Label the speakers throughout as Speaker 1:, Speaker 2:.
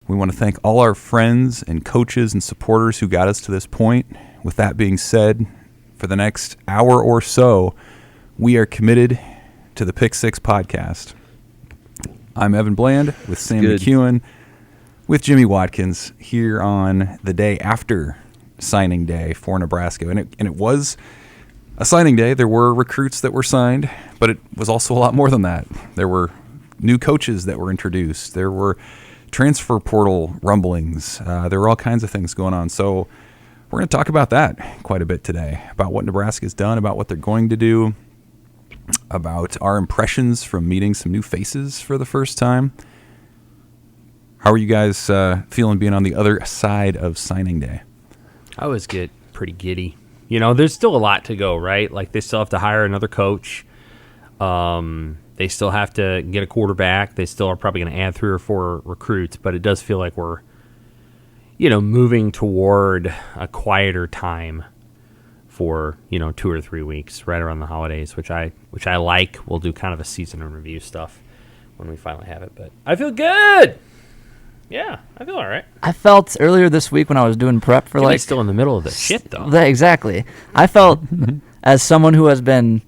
Speaker 1: We want to thank all our friends and coaches and supporters who got us to this point. With that being said, for the next hour or so, we are committed to the Pick Six podcast. I'm Evan Bland with Sam McKewon, with Jimmy Watkins, here on the day after signing day for Nebraska. And it was a signing day. There were recruits that were signed, but it was also a lot more than that. There were new coaches that were introduced. There were transfer portal rumblings. There were all kinds of things going on. So we're going to talk about that quite a bit today, about what Nebraska's done, about what they're going to do, about our impressions from meeting some new faces for the first time. How are you guys feeling being on the other side of signing day?
Speaker 2: I always get pretty giddy. You know, there's still a lot to go, right? Like, they still have to hire another coach. They still have to get a quarterback. They still are probably going to add 3 or 4 recruits, but it does feel like we're, moving toward a quieter time for, 2 or 3 weeks right around the holidays, which I like. We'll do kind of a season in review stuff when we finally have it, but I feel good. Yeah, I feel all right.
Speaker 3: I felt earlier this week when I was doing prep for
Speaker 2: Jimmy's still in the middle of this shit, though.
Speaker 3: Exactly. I felt as someone who has been,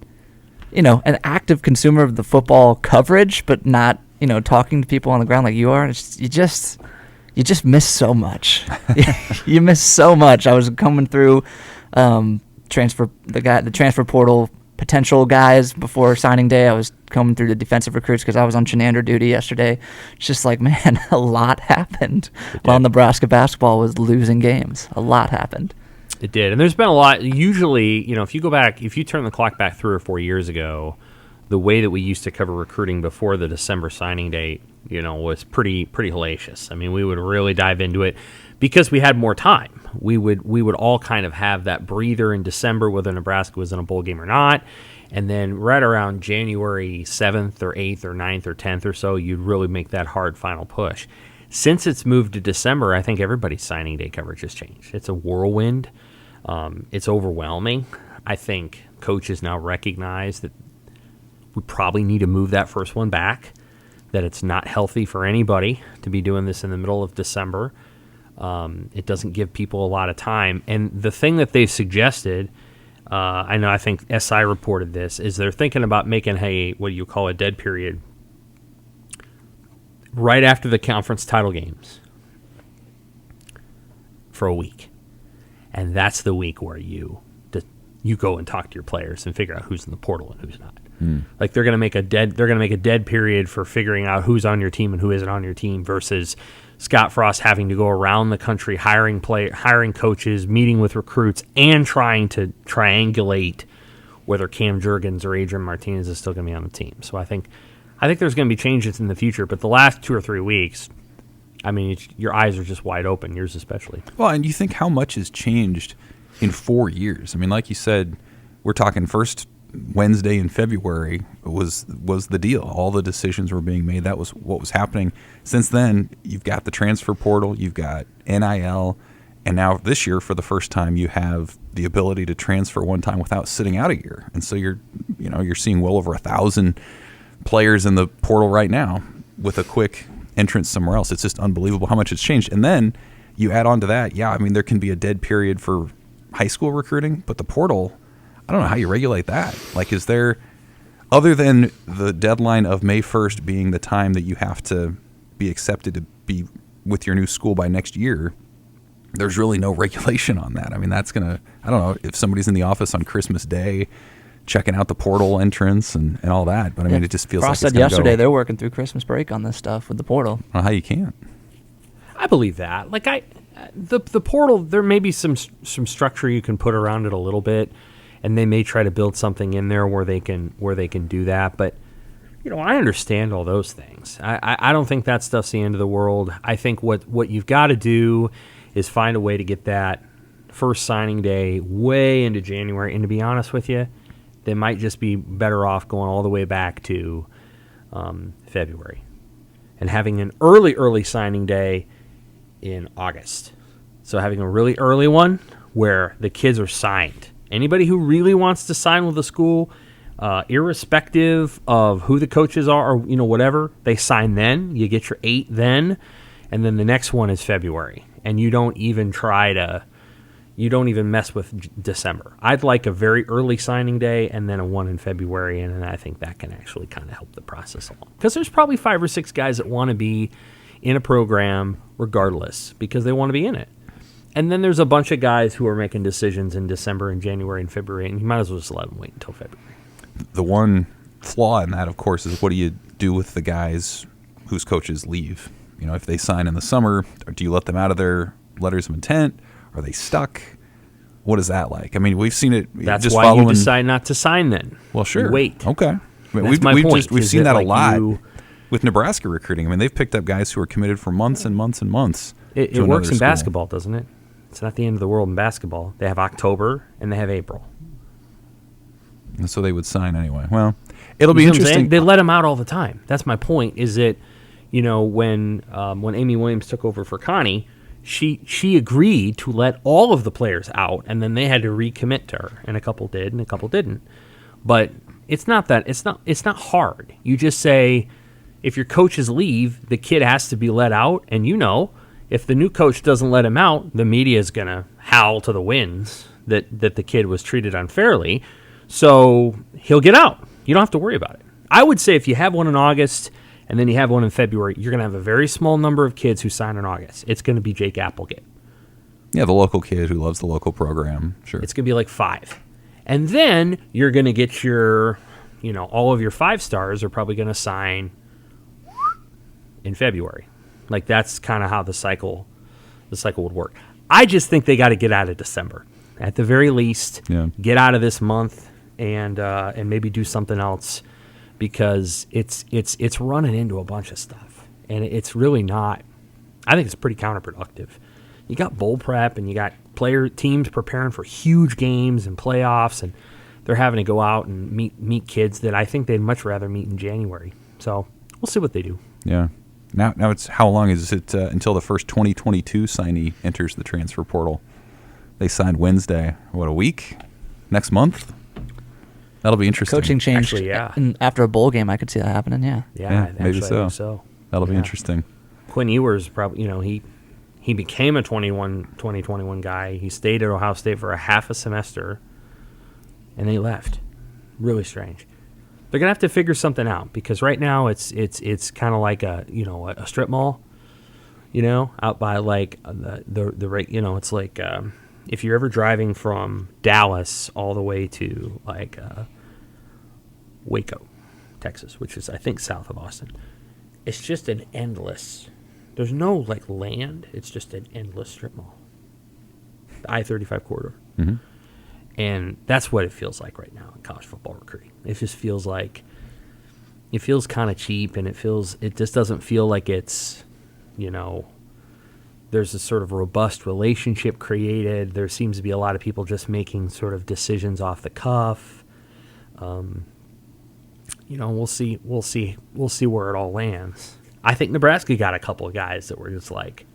Speaker 3: an active consumer of the football coverage, but not, talking to people on the ground like you are. You just miss so much. You miss so much. I was coming through the transfer portal potential guys before signing day. I was coming through the defensive recruits because I was on Chenander duty yesterday. It's just like, man, a lot happened while Nebraska basketball was losing games. A lot happened.
Speaker 2: It did, and there's been a lot. Usually, if you turn the clock back 3 or 4 years ago, the way that we used to cover recruiting before the December signing date, was pretty hellacious. I mean, we would really dive into it because we had more time. We would all kind of have that breather in December, whether Nebraska was in a bowl game or not, and then right around January 7th or 8th or 9th or 10th or so, you'd really make that hard final push. Since it's moved to December, I think everybody's signing day coverage has changed. It's a whirlwind. It's overwhelming. I think coaches now recognize that we probably need to move that first one back, that it's not healthy for anybody to be doing this in the middle of December. It doesn't give people a lot of time. And the thing that they've suggested, I think SI reported this, is they're thinking about making, what do you call a dead period, right after the conference title games for a week. And that's the week where you go and talk to your players and figure out who's in the portal and who's not. Like, they're going to make a dead period for figuring out who's on your team and who isn't on your team, versus Scott Frost having to go around the country hiring coaches, meeting with recruits, and trying to triangulate whether Cam Jurgens or Adrian Martinez is still going to be on the team. So I think there's going to be changes in the future, but the last 2 or 3 weeks, I mean, your eyes are just wide open, yours especially.
Speaker 1: Well, and you think how much has changed in 4 years. I mean, like you said, we're talking first Wednesday in February was the deal. All the decisions were being made. That was what was happening. Since then, you've got the transfer portal, you've got NIL, and now this year, for the first time, you have the ability to transfer one time without sitting out a year. And so you're seeing well over 1,000 players in the portal right now with a quick entrance somewhere else. It's just unbelievable how much it's changed. And then you add on to that, there can be a dead period for high school recruiting, but the portal, I don't know how you regulate that. Like, is there, other than the deadline of May 1st being the time that you have to be accepted to be with your new school by next year, there's really no regulation on that. I mean, that's going to, I don't know if somebody's in the office on Christmas Day checking out the portal entrance and all that, but I mean, it just feels
Speaker 3: Frost
Speaker 1: like it's
Speaker 3: said yesterday they're working through Christmas break on this stuff with the portal.
Speaker 1: I don't know how you can't.
Speaker 2: I believe that. Like, the portal, there may be some structure you can put around it a little bit, and they may try to build something in there where they can do that. But I understand all those things. I don't think that stuff's the end of the world. I think what you've got to do is find a way to get that first signing day way into January. And to be honest with you, they might just be better off going all the way back to February and having an early signing day in August. So having a really early one where the kids are signed. Anybody who really wants to sign with the school, irrespective of who the coaches are or whatever, they sign then. You get your 8 then, and then the next one is February, and you don't even mess with December. I'd like a very early signing day and then a one in February, and then I think that can actually kind of help the process along. Because there's probably 5 or 6 guys that want to be in a program regardless because they want to be in it. And then there's a bunch of guys who are making decisions in December and January and February, and you might as well just let them wait until February.
Speaker 1: The one flaw in that, of course, is what do you do with the guys whose coaches leave? You know, if they sign in the summer, do you let them out of their letters of intent? Are they stuck? What is that like? I mean, we've seen it.
Speaker 2: That's
Speaker 1: just
Speaker 2: why
Speaker 1: following,
Speaker 2: you decide not to sign then.
Speaker 1: Well, sure.
Speaker 2: You wait.
Speaker 1: Okay. I mean,
Speaker 2: That's my point.
Speaker 1: We've seen that
Speaker 2: like
Speaker 1: a lot with Nebraska recruiting. I mean, they've picked up guys who are committed for months and months and months.
Speaker 2: It works in basketball, doesn't it? It's not the end of the world in basketball. They have October and they have April.
Speaker 1: And so they would sign anyway. Well, it'll be interesting.
Speaker 2: They let them out all the time. That's my point. Is that, you know, when Amy Williams took over for Connie, she agreed to let all of the players out, and then they had to recommit to her, and a couple did, and a couple didn't. But it's not that. It's not hard. You just say, if your coaches leave, the kid has to be let out, and you know, if the new coach doesn't let him out, the media is going to howl to the winds that the kid was treated unfairly. So he'll get out. You don't have to worry about it. I would say if you have one in August and then you have one in February, you're going to have a very small number of kids who sign in August. It's going to be Jake Applegate.
Speaker 1: Yeah, the local kid who loves the local program. Sure.
Speaker 2: It's going to be like 5. And then you're going to get your, you know, all of your 5 stars are probably going to sign in February. Like, that's kind of how the cycle would work. I just think they got to get out of December. At the very least, get out of this month and maybe do something else, because it's running into a bunch of stuff, and it's really not. I think it's pretty counterproductive. You got bowl prep, and you got teams preparing for huge games and playoffs, and they're having to go out and meet kids that I think they'd much rather meet in January. So we'll see what they do.
Speaker 1: Yeah. Now it's how long is it until the first 2022 signee enters the transfer portal? They signed Wednesday. What, a week? Next month? That'll be interesting.
Speaker 3: Coaching change.
Speaker 2: Actually, yeah.
Speaker 3: And after a bowl game, I could see that happening. Yeah.
Speaker 2: Yeah,
Speaker 1: maybe so.
Speaker 2: I think so.
Speaker 1: That'll be interesting.
Speaker 2: Quinn Ewers probably, you know, he became a 2021 guy. He stayed at Ohio State for a half a semester, and then he left. Really strange. They're gonna have to figure something out, because right now it's kind of like a strip mall, you know, out by like the you know, it's like if you're ever driving from Dallas all the way to like Waco, Texas, which is I think south of Austin. It's just an endless. There's no like land. It's just an endless strip mall. The I-35 corridor.
Speaker 1: Mm-hmm.
Speaker 2: And that's what it feels like right now in college football recruiting. It just feels like it feels kind of cheap, and it just doesn't feel like it's, you know, there's a sort of robust relationship created. There seems to be a lot of people just making sort of decisions off the cuff. You know, we'll see where it all lands. I think Nebraska got a couple of guys that were just like,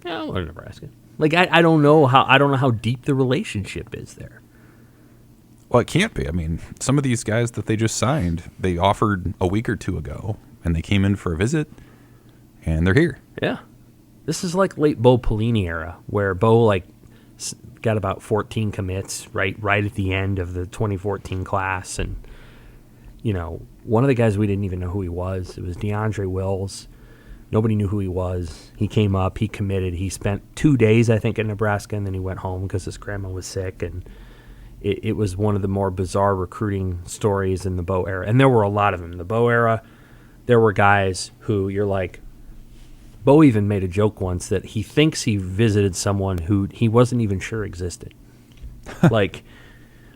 Speaker 2: yeah, we're Nebraska. Like I don't know how deep the relationship is there.
Speaker 1: Well, it can't be. I mean, some of these guys that they just signed, they offered a week or two ago, and they came in for a visit, and they're here.
Speaker 2: Yeah. This is like late Bo Pelini era, where Bo like got about 14 commits right at the end of the 2014 class, and you know, one of the guys we didn't even know who he was. It was DeAndre Wills. Nobody knew who he was. He came up, he committed. He spent 2 days, I think, in Nebraska, and then he went home because his grandma was sick. And it was one of the more bizarre recruiting stories in the Bo era. And there were a lot of them. In the Bo era, there were guys who you're like, Bo even made a joke once that he thinks he visited someone who he wasn't even sure existed. Like,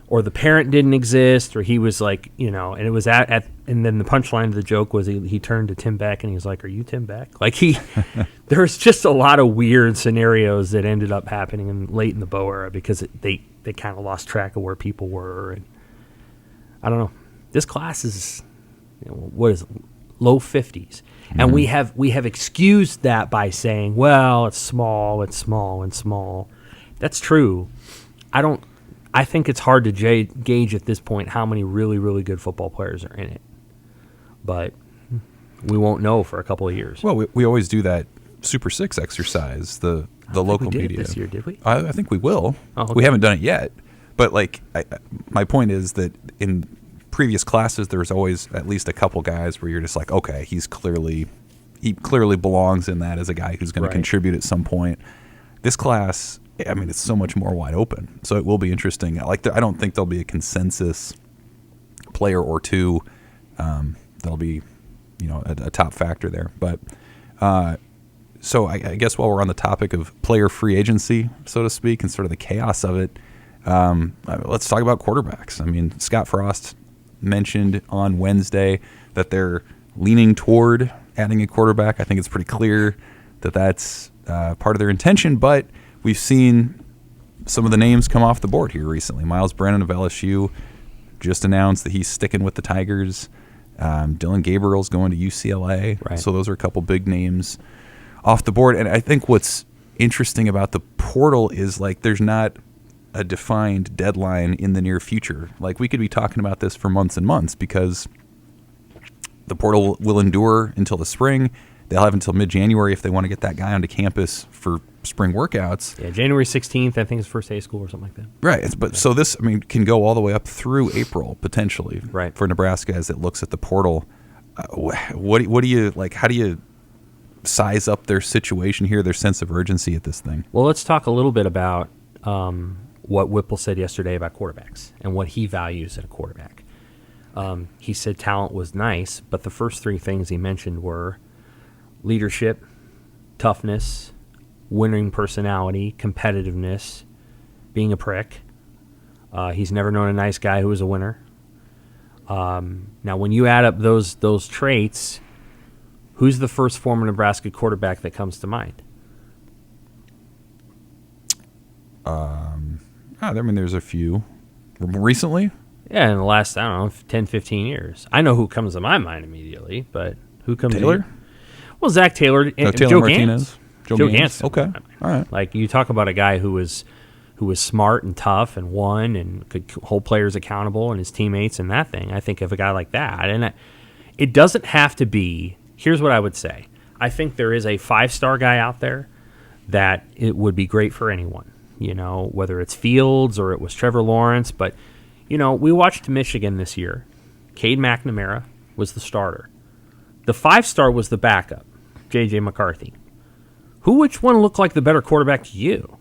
Speaker 2: or the parent didn't exist, or he was like, you know, and it was and then the punchline of the joke was he turned to Tim Beck and he was like, "Are you Tim Beck?" Like there's just a lot of weird scenarios that ended up happening late in the Bo era because they kind of lost track of where people were, and I don't know. This class is, you know, what is it, low 50s, and we have excused that by saying, well, it's small. That's true. I think it's hard to gauge at this point how many really, really good football players are in it. But we won't know for a couple of years.
Speaker 1: Well, we always do that Super Six exercise, the
Speaker 2: I don't think
Speaker 1: local
Speaker 2: we did it
Speaker 1: media.
Speaker 2: this year, did we?
Speaker 1: I think we will.
Speaker 2: Oh, okay.
Speaker 1: We haven't done it yet, but like my point is that in previous classes, there's always at least a couple guys where you're just like, okay, he clearly belongs in that as a guy who's going
Speaker 2: Right.
Speaker 1: to contribute at some point. This class, I mean, it's so much more wide open, so it will be interesting. Like, I don't think there'll be a consensus player or two that'll be, a top factor there. But so I guess while we're on the topic of player free agency, so to speak, and sort of the chaos of it, let's talk about quarterbacks. I mean, Scott Frost mentioned on Wednesday that they're leaning toward adding a quarterback. I think it's pretty clear that that's part of their intention, but we've seen some of the names come off the board here recently. Miles Brennan of LSU just announced that he's sticking with the Tigers. Dylan Gabriel's going to UCLA.
Speaker 2: Right.
Speaker 1: So those are a couple big names off the board. And I think what's interesting about the portal is, like, there's not a defined deadline in the near future. Like, we could be talking about this for months and months because the portal will endure until the spring. They'll have until mid-January if they want to get that guy onto campus for spring workouts.
Speaker 2: Yeah, January 16th, I think, is first day of school or something like that.
Speaker 1: Right. But so this, I mean, can go all the way up through April potentially.
Speaker 2: Right.
Speaker 1: For Nebraska as it looks at the portal. What do you like? How do you size up their situation here, their sense of urgency at this thing?
Speaker 2: Well, let's talk a little bit about what Whipple said yesterday about quarterbacks and what he values in a quarterback. He said talent was nice, but the first three things he mentioned were leadership, toughness, winning personality, competitiveness, being a prick. He's never known a nice guy who was a winner. Now, when you add up those traits, who's the first former Nebraska quarterback that comes to mind?
Speaker 1: I mean, there's a few. Recently?
Speaker 2: Yeah, in the last, 10, 15 years. I know who comes to my mind immediately, but who comes to
Speaker 1: Taylor?
Speaker 2: you? Well, Zack Taylor and
Speaker 1: No, Taylor
Speaker 2: Joe
Speaker 1: Martinez.
Speaker 2: Gans.
Speaker 1: Joe
Speaker 2: Gans.
Speaker 1: Gans. Okay. All right.
Speaker 2: Like, you talk about a guy who was smart and tough and won and could hold players accountable and his teammates and that thing. I think of a guy like that. And it doesn't have to be, here's what I would say. I think there is a 5-star guy out there that it would be great for anyone, whether it's Fields or it was Trevor Lawrence. But, we watched Michigan this year. Cade McNamara was the starter. The 5-star was the backup, J.J. McCarthy. Which one looked like the better quarterback to you?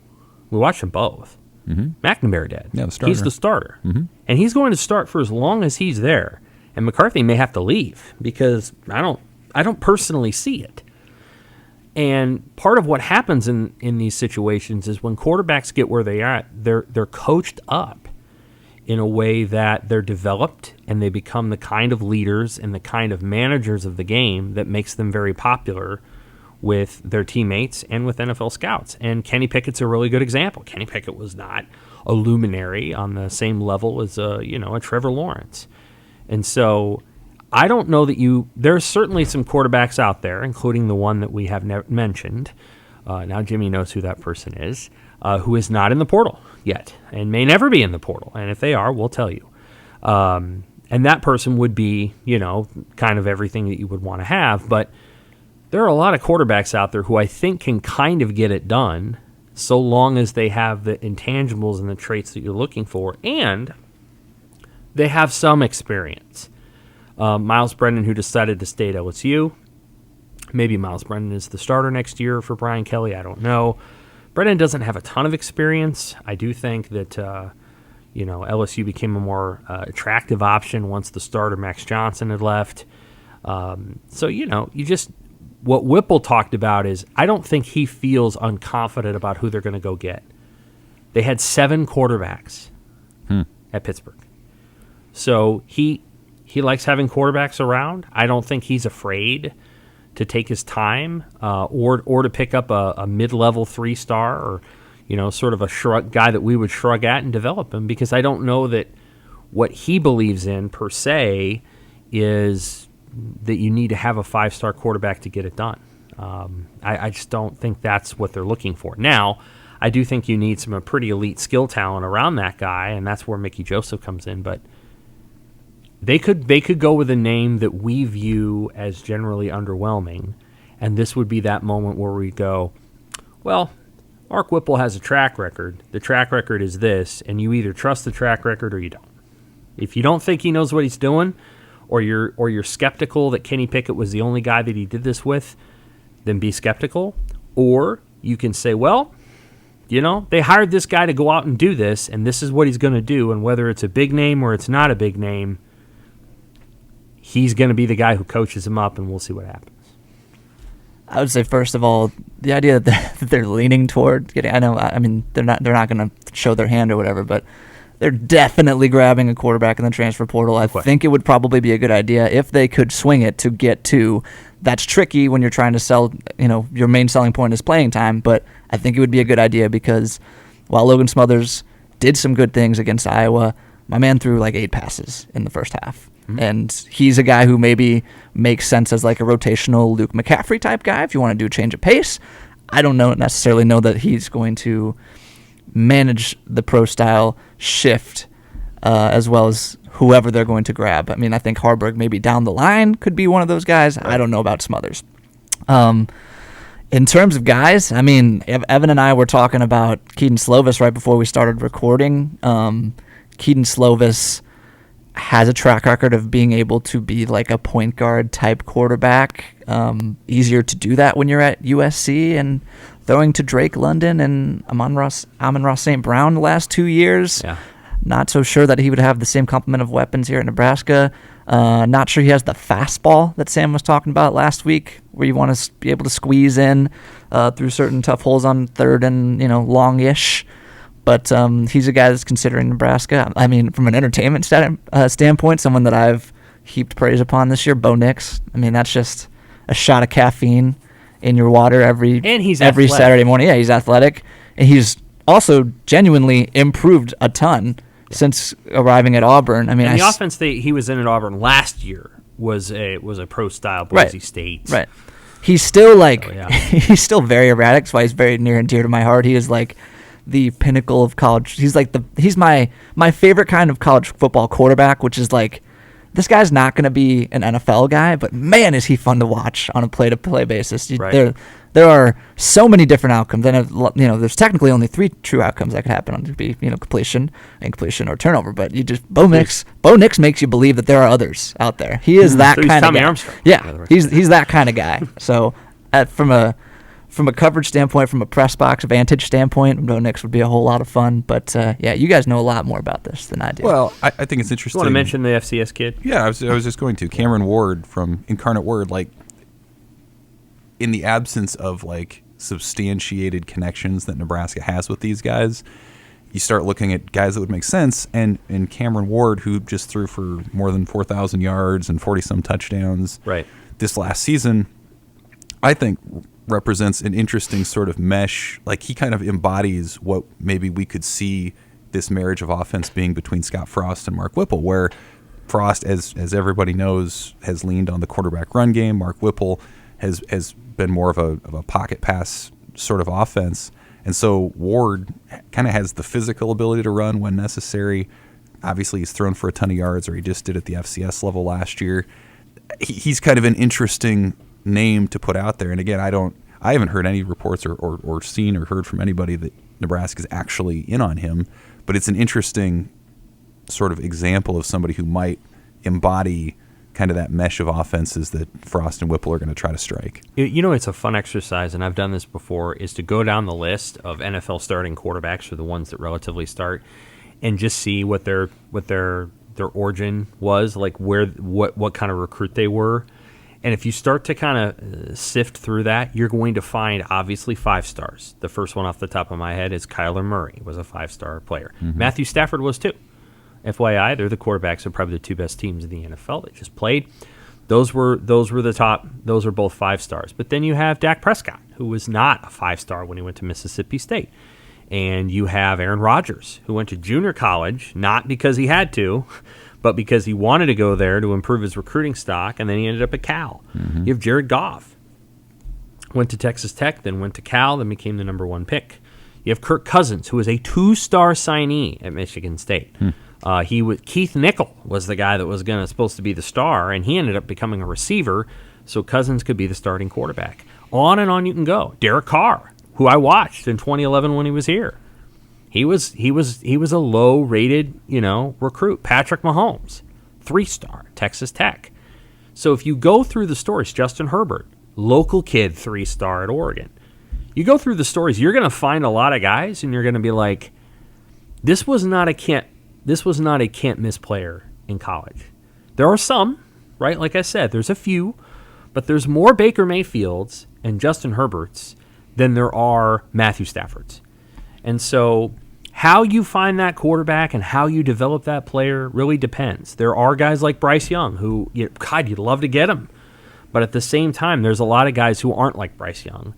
Speaker 2: We watched them both. Mm-hmm. McNamara did.
Speaker 1: Yeah, the starter.
Speaker 2: He's the starter.
Speaker 1: Mm-hmm.
Speaker 2: And he's going to start for as long as he's there. And McCarthy may have to leave because I don't personally see it. And part of what happens in these situations is when quarterbacks get where they are, they're coached up in a way that they're developed and they become the kind of leaders and the kind of managers of the game that makes them very popular with their teammates and with NFL scouts. And Kenny Pickett's a really good example. Kenny Pickett was not a luminary on the same level as a Trevor Lawrence. And so I don't know that there's certainly some quarterbacks out there, including the one that we have mentioned. Now Jimmy knows who that person is, who is not in the portal yet and may never be in the portal. And if they are, we'll tell you. And that person would be, kind of everything that you would want to have. But there are a lot of quarterbacks out there who I think can kind of get it done so long as they have the intangibles and the traits that you're looking for, and they have some experience. Miles Brennan, who decided to stay at LSU. Maybe Miles Brennan is the starter next year for Brian Kelly. I don't know. Brennan doesn't have a ton of experience. I do think that LSU became a more attractive option once the starter Max Johnson had left. What Whipple talked about is I don't think he feels unconfident about who they're going to go get. They had 7 quarterbacks at Pittsburgh. So he likes having quarterbacks around. I don't think he's afraid to take his time or to pick up a mid-level 3-star or sort of a guy that we would shrug at and develop him, because I don't know that what he believes in per se is that you need to have a 5-star quarterback to get it done. I just don't think that's what they're looking for. Now, I do think you need some pretty elite skill talent around that guy, and that's where Mickey Joseph comes in. But they could go with a name that we view as generally underwhelming And this would be that moment where we go, well, Mark Whipple has a track record. The track record is this, and you either trust the track record or you don't. If you don't think he knows what he's doing, or you're skeptical that Kenny Pickett was the only guy that he did this with, then be skeptical. Or you can say, well, they hired this guy to go out and do this, and this is what he's going to do, and whether it's a big name or it's not a big name, he's going to be the guy who coaches him up, and we'll see what happens.
Speaker 3: I would say, first of all, the idea that they're leaning toward getting, they're not going to show their hand or whatever, but they're definitely grabbing a quarterback in the transfer portal. I think it would probably be a good idea if they could swing it to get to. That's tricky when you're trying to sell, your main selling point is playing time, but I think it would be a good idea because while Logan Smothers did some good things against Iowa, my man threw like 8 passes in the first half. Mm-hmm. And he's a guy who maybe makes sense as like a rotational Luke McCaffrey type guy if you want to do a change of pace. I don't necessarily know that he's going to manage the pro style shift as well as whoever they're going to grab. I mean, I think Harburg maybe down the line could be one of those guys. Right. I don't know about Smothers. In terms of guys, I mean, Evan and I were talking about Keaton Slovis right before we started recording. Keaton Slovis has a track record of being able to be like a point guard type quarterback. Easier to do that when you're at USC and throwing to Drake London and Amon-Ra St. Brown the last 2 years.
Speaker 2: Yeah.
Speaker 3: Not so sure that he would have the same complement of weapons here at Nebraska. Not sure he has the fastball that Sam was talking about last week, where you want to be able to squeeze in through certain tough holes on third and long-ish. But he's a guy that's considering Nebraska. I mean, from an entertainment standpoint, someone that I've heaped praise upon this year, Bo Nix. I mean, that's just a shot of caffeine in your water every Saturday morning. Yeah, he's athletic, and he's also genuinely improved a ton since arriving at Auburn. I mean,
Speaker 2: the offense that he was in at Auburn last year was a pro style Boise State.
Speaker 3: Right. He's still he's still very erratic. That's why he's very near and dear to my heart. He is like the pinnacle of college. He's my favorite kind of college football quarterback, which is like, this guy's not going to be an NFL guy, but man, is he fun to watch on a play-to-play basis.
Speaker 2: Right.
Speaker 3: There are so many different outcomes, and there's technically only 3 true outcomes that could happen. It could be completion, incompletion, or turnover. But Bo Nix makes you believe that there are others out there. He is that kind of guy.
Speaker 2: Armstrong,
Speaker 3: yeah, he's that kind of guy. So from a coverage standpoint, from a press box vantage standpoint, Bo Nix would be a whole lot of fun. But you guys know a lot more about this than I do.
Speaker 1: Well, I think it's interesting.
Speaker 2: You want to mention the FCS kid?
Speaker 1: Yeah, I was just going to. Cameron Ward from Incarnate Word, like, in the absence of like substantiated connections that Nebraska has with these guys, you start looking at guys that would make sense. And Cameron Ward, who just threw for more than 4,000 yards and 40-some touchdowns this last season, I think represents an interesting sort of mesh. Like, he kind of embodies what maybe we could see this marriage of offense being between Scott Frost and Mark Whipple, where Frost, as everybody knows, has leaned on the quarterback run game. Mark Whipple has been more of a pocket pass sort of offense. And so Ward kind of has the physical ability to run when necessary. Obviously, he's thrown for a ton of yards, or he just did at the FCS level last year. He's kind of an interesting name to put out there. And again, I haven't heard any reports or seen or heard from anybody that Nebraska's actually in on him, but it's an interesting sort of example of somebody who might embody kind of that mesh of offenses that Frost and Whipple are going to try to strike.
Speaker 2: It's a fun exercise, and I've done this before, is to go down the list of NFL starting quarterbacks, for the ones that relatively start, and just see what their origin was, like what kind of recruit they were. And if you start to kind of sift through that, you're going to find, obviously, 5 stars. The first one off the top of my head is Kyler Murray, was a 5-star player. Mm-hmm. Matthew Stafford was too. FYI, they're the quarterbacks of probably the 2 best teams in the NFL that just played. Those were the top. Those are both 5 stars. But then you have Dak Prescott, who was not a 5-star when he went to Mississippi State. And you have Aaron Rodgers, who went to junior college, not because he had to, but because he wanted to go there to improve his recruiting stock, and then he ended up at Cal. Mm-hmm. You have Jared Goff, went to Texas Tech, then went to Cal, then became the number 1 pick. You have Kirk Cousins, who was a 2-star signee at Michigan State. Keith Nickel was the guy that was supposed to be the star, and he ended up becoming a receiver. So Cousins could be the starting quarterback. On and on you can go. Derek Carr, who I watched in 2011 when he was here. He was a low-rated, recruit. Patrick Mahomes, 3-star, Texas Tech. So if you go through the stories, Justin Herbert, local kid, 3-star at Oregon. You go through the stories, you're going to find a lot of guys, and you're going to be like, this was not a can't miss player in college. There are some, right? Like I said, there's a few, but there's more Baker Mayfields and Justin Herberts than there are Matthew Staffords. And so how you find that quarterback and how you develop that player really depends. There are guys like Bryce Young who, God, you'd love to get him. But at the same time, there's a lot of guys who aren't like Bryce Young,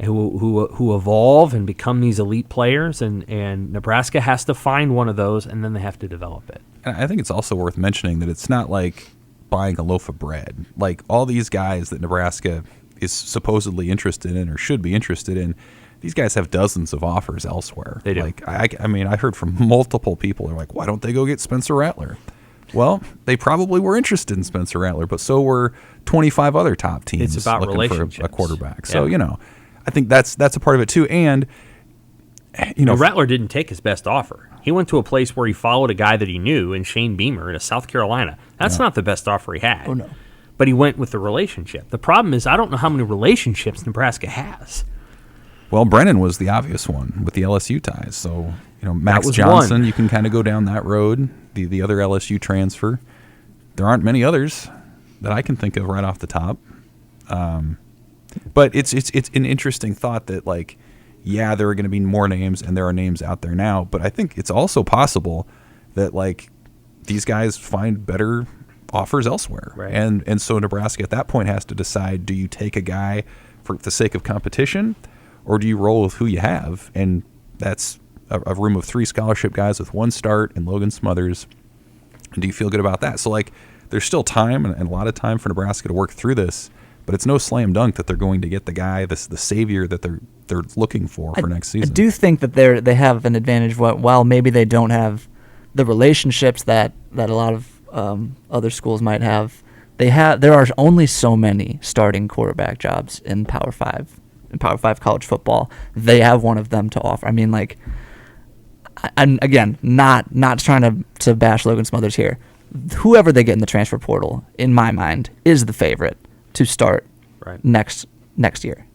Speaker 2: who evolve and become these elite players, and Nebraska has to find one of those, and then they have to develop it.
Speaker 1: And I think it's also worth mentioning that it's not like buying a loaf of bread. Like all these guys that Nebraska is supposedly interested in or should be interested in, these guys have dozens of offers elsewhere.
Speaker 2: They do.
Speaker 1: Like I heard from multiple people. They're like, why don't they go get Spencer Rattler? Well, they probably were interested in Spencer Rattler, but so were 25 other top teams
Speaker 2: it's about
Speaker 1: looking for a quarterback.
Speaker 2: Yeah.
Speaker 1: So, I think that's a part of it too. And,
Speaker 2: Rattler didn't take his best offer. He went to a place where he followed a guy that he knew in Shane Beamer in South Carolina. That's not the best offer he had.
Speaker 3: Oh, no.
Speaker 2: But he went with the relationship. The problem is I don't know how many relationships Nebraska has.
Speaker 1: Well, Brennan was the obvious one with the LSU ties. So, Max
Speaker 2: was
Speaker 1: Johnson,
Speaker 2: one.
Speaker 1: you can kind of go down that road, the other LSU transfer. There aren't many others that I can think of right off the top. But it's an interesting thought that, like, yeah, there are going to be more names, and there are names out there now. But I think it's also possible that, like, these guys find better offers elsewhere.
Speaker 2: Right.
Speaker 1: And so Nebraska at that point has to decide, do you take a guy for the sake of competition, or do you roll with who you have? And that's a room of 3 scholarship guys with 1 start and Logan Smothers. And do you feel good about that? So, like, there's still time and a lot of time for Nebraska to work through this, but it's no slam dunk that they're going to get the guy, the savior that they're looking for next season.
Speaker 3: I do think that they have an advantage while maybe they don't have the relationships that a lot of other schools might have. There are only so many starting quarterback jobs in Power 5 college football. They have one of them to offer. I mean, like, I'm again not trying to bash Logan Smothers here. Whoever they get in the transfer portal, in my mind, is the favorite to start next year.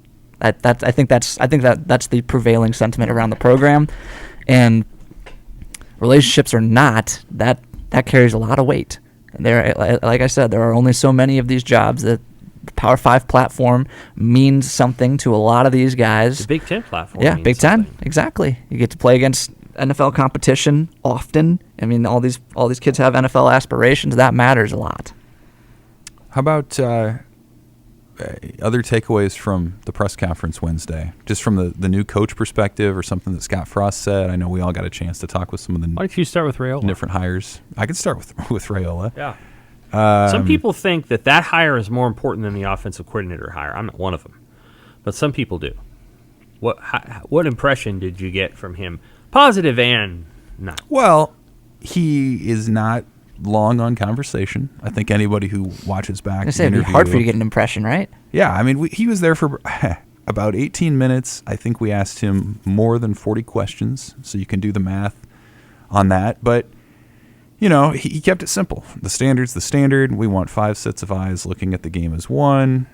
Speaker 3: I think that's the prevailing sentiment around the program, and relationships or not, that carries a lot of weight. And like I said, there are only so many of these jobs that the Power 5 platform means something to a lot of these guys.
Speaker 2: The Big Ten platform.
Speaker 3: Yeah,
Speaker 2: means
Speaker 3: Big Ten,
Speaker 2: something.
Speaker 3: exactly. You get to play against NFL competition often. I mean, all these kids have NFL aspirations. That matters a lot.
Speaker 1: How about other takeaways from the press conference Wednesday, just from the new coach perspective or something that Scott Frost said? I know we all got a chance to talk with some of the
Speaker 2: Why don't you start with Rayola?
Speaker 1: different hires. I can start with Rayola.
Speaker 2: Yeah. Some people think that hire is more important than the offensive coordinator hire. I'm not one of them, but some people do. What impression did you get from him, positive and not?
Speaker 1: Well, he is not long on conversation. I think anybody who watches back,
Speaker 3: I say it'd be hard for you to get an impression, right?
Speaker 1: Yeah, I mean, he was there for about 18 minutes. I think we asked him more than 40 questions, so you can do the math on that. But he kept it simple. The standard's the standard. We want 5 sets of eyes looking at the game as one.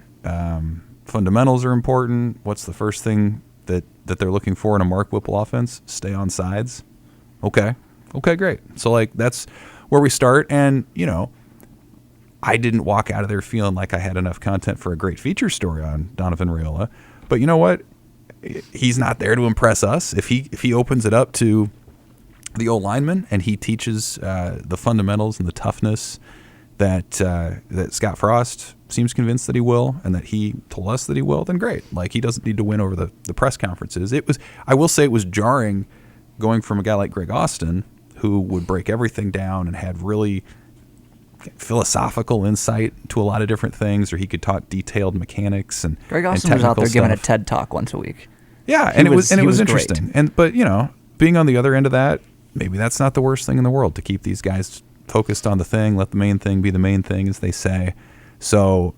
Speaker 1: Fundamentals are important. What's the first thing that they're looking for in a Mark Whipple offense? Stay on sides. Okay, great. So, like, that's where we start. And, I didn't walk out of there feeling like I had enough content for a great feature story on Donovan Raiola. But you know what? He's not there to impress us. If he opens it up to the O-lineman and he teaches the fundamentals and the toughness that Scott Frost seems convinced that he will, and that he told us that he will, then great. Like, he doesn't need to win over the press conferences. I will say it was jarring going from a guy like Greg Austin, who would break everything down and had really philosophical insight to a lot of different things, or he could talk detailed mechanics and
Speaker 3: Greg Austin
Speaker 1: and
Speaker 3: was out there
Speaker 1: technical
Speaker 3: giving a
Speaker 1: stuff.
Speaker 3: TED talk once a week.
Speaker 1: Yeah,
Speaker 3: He
Speaker 1: and it
Speaker 3: was
Speaker 1: was
Speaker 3: great.
Speaker 1: interesting. But being on the other end of that, maybe that's not the worst thing in the world, to keep these guys focused on the thing, let the main thing be the main thing, as they say. So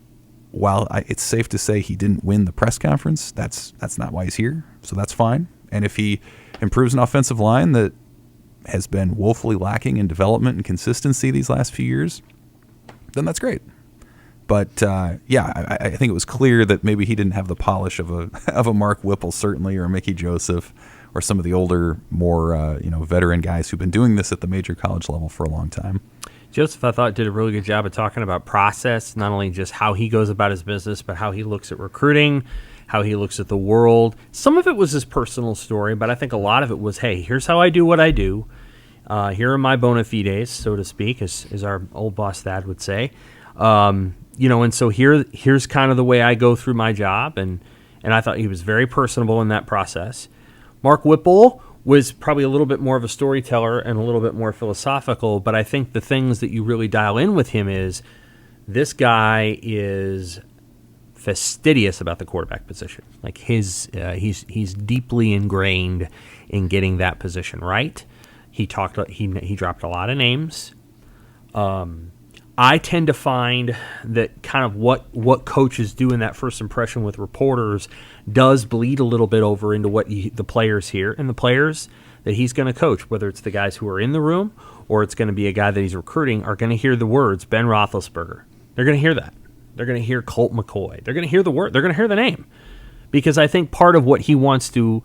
Speaker 1: while it's safe to say he didn't win the press conference, that's not why he's here. So that's fine. And if he improves an offensive line that has been woefully lacking in development and consistency these last few years, then that's great. But I think it was clear that maybe he didn't have the polish of a Mark Whipple, certainly, or a Mickey Joseph, or some of the older, more veteran guys who've been doing this at the major college level for a long time.
Speaker 2: Joseph, I thought, did a really good job of talking about process, not only just how he goes about his business, but how he looks at recruiting, how he looks at the world. Some of it was his personal story, but I think a lot of it was, hey, here's how I do what I do. Here are my bona fides, so to speak, as our old boss Thad would say. And so here's kind of the way I go through my job, and I thought he was very personable in that process. Mark Whipple was probably a little bit more of a storyteller and a little bit more philosophical, but I think the things that you really dial in with him is this guy is fastidious about the quarterback position. Like he's deeply ingrained in getting that position right. He dropped a lot of names. I tend to find that kind of what coaches do in that first impression with reporters does bleed a little bit over into what the players hear, and the players that he's going to coach, whether it's the guys who are in the room or it's going to be a guy that he's recruiting, are going to hear the words Ben Roethlisberger. They're going to hear that. They're going to hear Colt McCoy. They're going to hear the word. They're going to hear the name, because I think part of what he wants to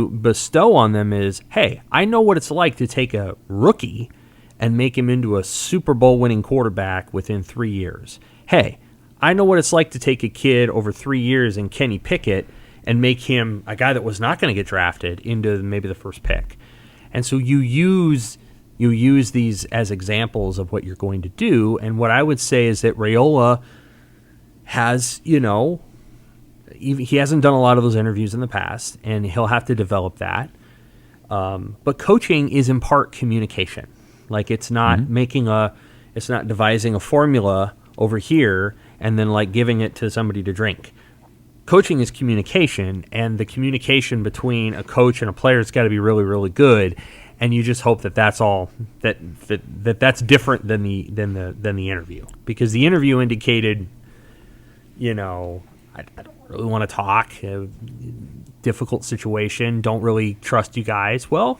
Speaker 2: bestow on them is, hey, I know what it's like to take a rookie and make him into a Super Bowl winning quarterback within 3 years. Hey, I know what it's like to take a kid over 3 years in Kenny Pickett and make him a guy that was not going to get drafted into maybe the first pick. And so you use these as examples of what you're going to do. And what I would say is that Raiola has, he hasn't done a lot of those interviews in the past, and he'll have to develop that. But coaching is in part communication. Like it's not it's not devising a formula over here and then like giving it to somebody to drink. Coaching is communication, and the communication between a coach and a player has got to be really, really good. And you just hope that that's all that's different than the interview, because the interview indicated, I don't really want to talk, difficult situation, don't really trust you guys. Well,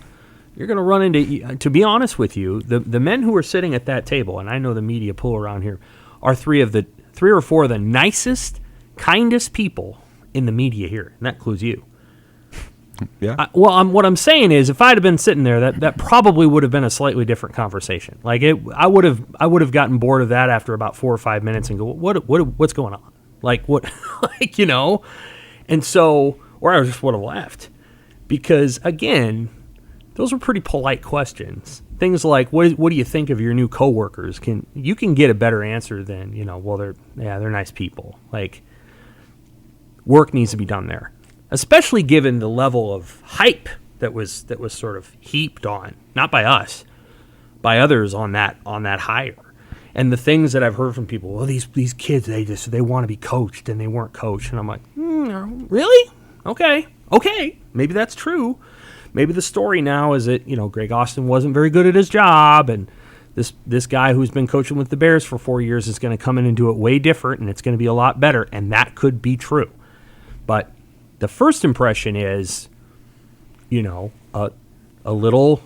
Speaker 2: you're going to run into, to be honest with you, the men who are sitting at that table, and I know the media pool around here, are three or four of the nicest, kindest people in the media here, and that includes you.
Speaker 1: Yeah.
Speaker 2: What I'm saying is, if I'd have been sitting there, that probably would have been a slightly different conversation. Like I would have gotten bored of that after about 4 or 5 minutes and go, what's going on? Like what, and so, or I just would have left, because again, those were pretty polite questions. Things like, what do you think of your new coworkers? You can get a better answer than, they're nice people. Like, work needs to be done there, especially given the level of hype that was sort of heaped on, not by us, by others on that hire. And the things that I've heard from people, well, these kids, they want to be coached and they weren't coached. And I'm like, really? Okay, maybe that's true. Maybe the story now is that, Greg Austin wasn't very good at his job, and this guy who's been coaching with the Bears for 4 years is going to come in and do it way different, and it's going to be a lot better, and that could be true. But the first impression is, a little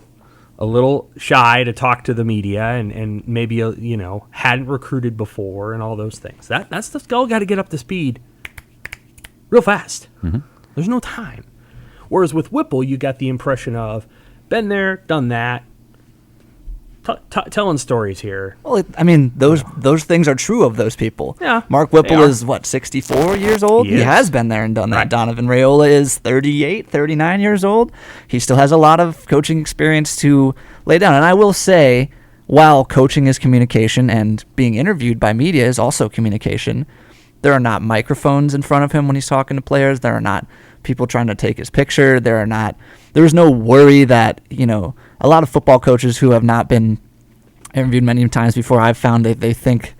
Speaker 2: shy to talk to the media, and maybe hadn't recruited before, and all those things. That's the skull got to get up to speed real fast. Mm-hmm. There's no time. Whereas with Whipple, you got the impression of been there, done that, telling stories here.
Speaker 3: Well, those things are true of those people.
Speaker 2: Yeah,
Speaker 3: Mark Whipple is, 64 years old? He has been there and done that. Right. Donovan Raiola is 39 years old. He still has a lot of coaching experience to lay down. And I will say, while coaching is communication and being interviewed by media is also communication, there are not microphones in front of him when he's talking to players. There are not people trying to take his picture. There's no worry that, a lot of football coaches who have not been interviewed many times before, I've found they think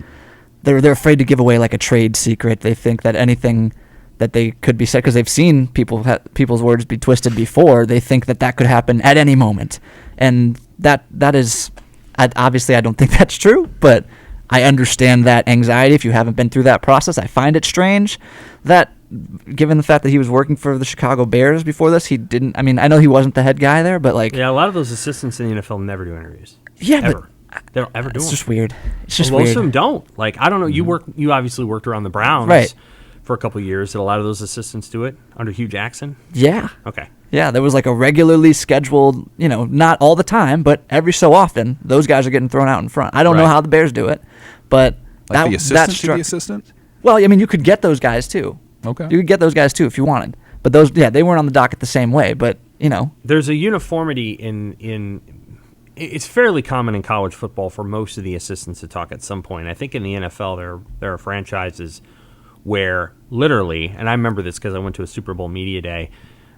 Speaker 3: they're afraid to give away like a trade secret. They think that anything that they could be said, because they've seen people's words be twisted before, they think that could happen at any moment. And that is, obviously I don't think that's true, but I understand that anxiety if you haven't been through that process. I find it strange that, given the fact that he was working for the Chicago Bears before this, he didn't. I mean, I know he wasn't the head guy there, but like,
Speaker 2: Yeah, a lot of those assistants in the NFL never do interviews.
Speaker 3: yeah,
Speaker 2: Ever.
Speaker 3: but
Speaker 2: They don't ever do
Speaker 3: it's
Speaker 2: them.
Speaker 3: just weird. It's just
Speaker 2: Most
Speaker 3: weird.
Speaker 2: of them don't. Like, I don't know. You obviously worked around the Browns
Speaker 3: Right.
Speaker 2: for a couple of years. Did a lot of those assistants do it under Hugh Jackson?
Speaker 3: Yeah.
Speaker 2: Okay.
Speaker 3: Yeah, there was like a regularly scheduled, not all the time, but every so often, those guys are getting thrown out in front. I don't know
Speaker 2: Right.
Speaker 3: how the Bears do it, but
Speaker 1: Like the assistant to
Speaker 3: struck.
Speaker 1: the assistant?
Speaker 3: Well, I mean, you could get those guys too.
Speaker 1: Okay.
Speaker 3: You could get those guys too if you wanted. But they weren't on the docket the same way. But
Speaker 2: There's a uniformity in it's fairly common in college football for most of the assistants to talk at some point. I think in the NFL there are franchises where literally, and I remember this because I went to a Super Bowl media day,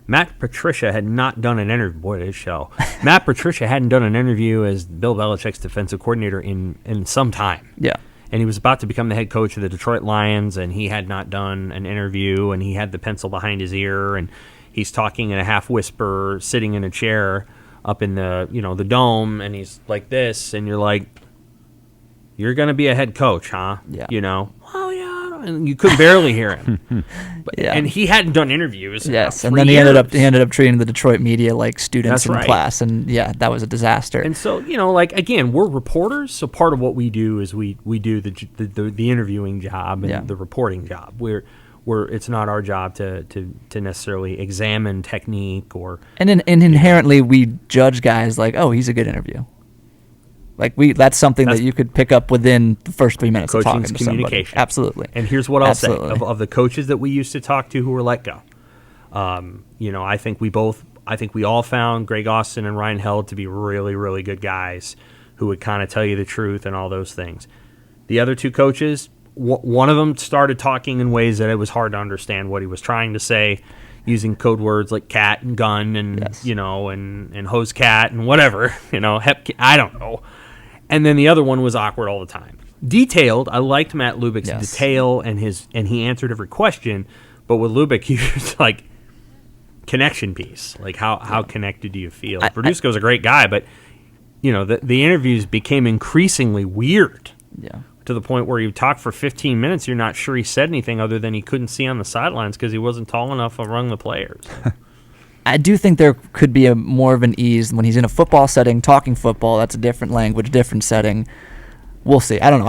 Speaker 2: Matt Patricia had not done an interview. Boy, this show. Matt Patricia hadn't done an interview as Bill Belichick's defensive coordinator in some time.
Speaker 3: yeah.
Speaker 2: And he was about to become the head coach of the Detroit Lions, and he had not done an interview, and he had the pencil behind his ear, and he's talking in a half whisper, sitting in a chair up in the the dome, and he's like this, and you're like, you're going to be a head coach, huh?
Speaker 3: Yeah.
Speaker 2: Well, yeah. And you could barely hear him.
Speaker 3: Yeah.
Speaker 2: And he hadn't done interviews. in
Speaker 3: Yes,
Speaker 2: about
Speaker 3: and then
Speaker 2: 3
Speaker 3: he
Speaker 2: years.
Speaker 3: ended up treating the Detroit media like students
Speaker 2: That's
Speaker 3: in
Speaker 2: right.
Speaker 3: class, and yeah, that was a disaster.
Speaker 2: And so, again, we're reporters, so part of what we do is we do the interviewing job and
Speaker 3: Yeah.
Speaker 2: the reporting job. It's not our job to necessarily examine technique or
Speaker 3: And inherently, we judge guys like, oh, he's a good interview. Like that's something
Speaker 2: That's-
Speaker 3: that you could pick up within the first 3 minutes of
Speaker 2: Coaching's
Speaker 3: talking to somebody.
Speaker 2: communication.
Speaker 3: Absolutely.
Speaker 2: And here's what I'll
Speaker 3: Absolutely.
Speaker 2: say of the coaches that we used to talk to who were let go. I think we all found Greg Austin and Ryan Held to be really, really good guys who would kind of tell you the truth and all those things. The other two coaches, one of them started talking in ways that it was hard to understand what he was trying to say, using code words like cat and gun and
Speaker 3: Yes.
Speaker 2: and hose cat and whatever, I don't know. And then the other one was awkward all the time. Detailed, I liked Matt Lubick's
Speaker 3: Yes.
Speaker 2: detail and he answered every question, but with Lubick he was like connection piece. Like how connected do you feel? Verduzco's a great guy, but the interviews became increasingly weird.
Speaker 3: Yeah.
Speaker 2: To the point where you talk for 15 minutes, you're not sure he said anything other than he couldn't see on the sidelines because he wasn't tall enough among the players.
Speaker 3: I do think there could be more of an ease when he's in a football setting, talking football. That's a different language, different setting. We'll see. I don't know.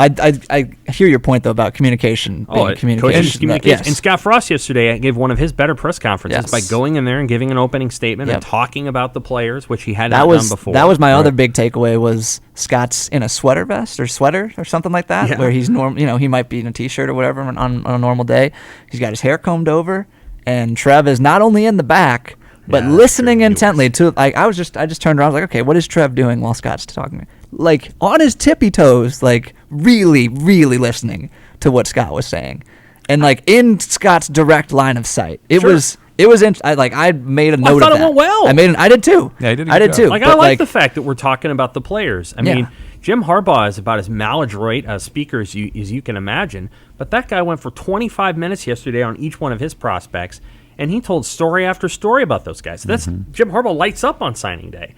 Speaker 3: I hear your point though about communication.
Speaker 2: Communication.
Speaker 3: Yes.
Speaker 2: And Scott Frost yesterday gave one of his better press conferences
Speaker 3: Yes.
Speaker 2: by going in there and giving an opening statement
Speaker 3: Yep.
Speaker 2: and talking about the players, which he hadn't
Speaker 3: that
Speaker 2: done
Speaker 3: was
Speaker 2: before.
Speaker 3: that was my other big takeaway was Scott's in a sweater vest or something like that,
Speaker 2: Yeah.
Speaker 3: where he's he might be in a t-shirt or whatever on a normal day. He's got his hair combed over, and Trev is not only in the back but
Speaker 2: Yeah,
Speaker 3: listening
Speaker 2: sure.
Speaker 3: intently to. Like I just turned around, I was like, okay, what is Trev doing while Scott's talking? Like on his tippy toes, like really, really listening to what Scott was saying, and like in Scott's direct line of sight. It
Speaker 2: Sure.
Speaker 3: was. I made a note
Speaker 2: thought
Speaker 3: of
Speaker 2: it
Speaker 3: that.
Speaker 2: went well.
Speaker 3: I did too.
Speaker 1: Yeah, he did a
Speaker 3: I
Speaker 1: good
Speaker 3: did
Speaker 1: job.
Speaker 3: too.
Speaker 2: Like,
Speaker 3: But,
Speaker 2: I like the fact that we're talking about the players. I
Speaker 3: Yeah.
Speaker 2: mean, Jim Harbaugh is about as maladroit a speaker as you can imagine, but that guy went for 25 minutes yesterday on each one of his prospects, and he told story after story about those guys. That's Jim Harbaugh lights up on signing day.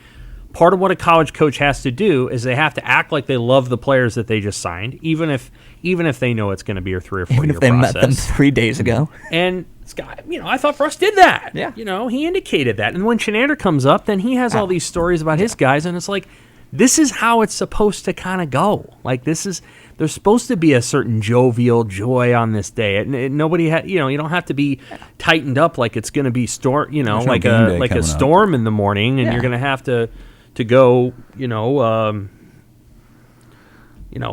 Speaker 2: Part of what a college coach has to do is they have to act like they love the players that they just signed, even if they know it's going to be a 3 or 4
Speaker 3: Even
Speaker 2: year
Speaker 3: if they
Speaker 2: process.
Speaker 3: met them 3 days ago.
Speaker 2: And Scott, I thought Frost did that.
Speaker 3: Yeah.
Speaker 2: He indicated that. And when Chenander comes up, then he has all these stories about his guys, and it's like, this is how it's supposed to kind of go. Like, there's supposed to be a certain jovial joy on this day. Nobody you don't have to be tightened up like it's going to be
Speaker 1: no
Speaker 2: like
Speaker 1: game day
Speaker 2: a
Speaker 1: coming
Speaker 2: storm in the morning, and
Speaker 3: Yeah.
Speaker 2: you're going to have to go,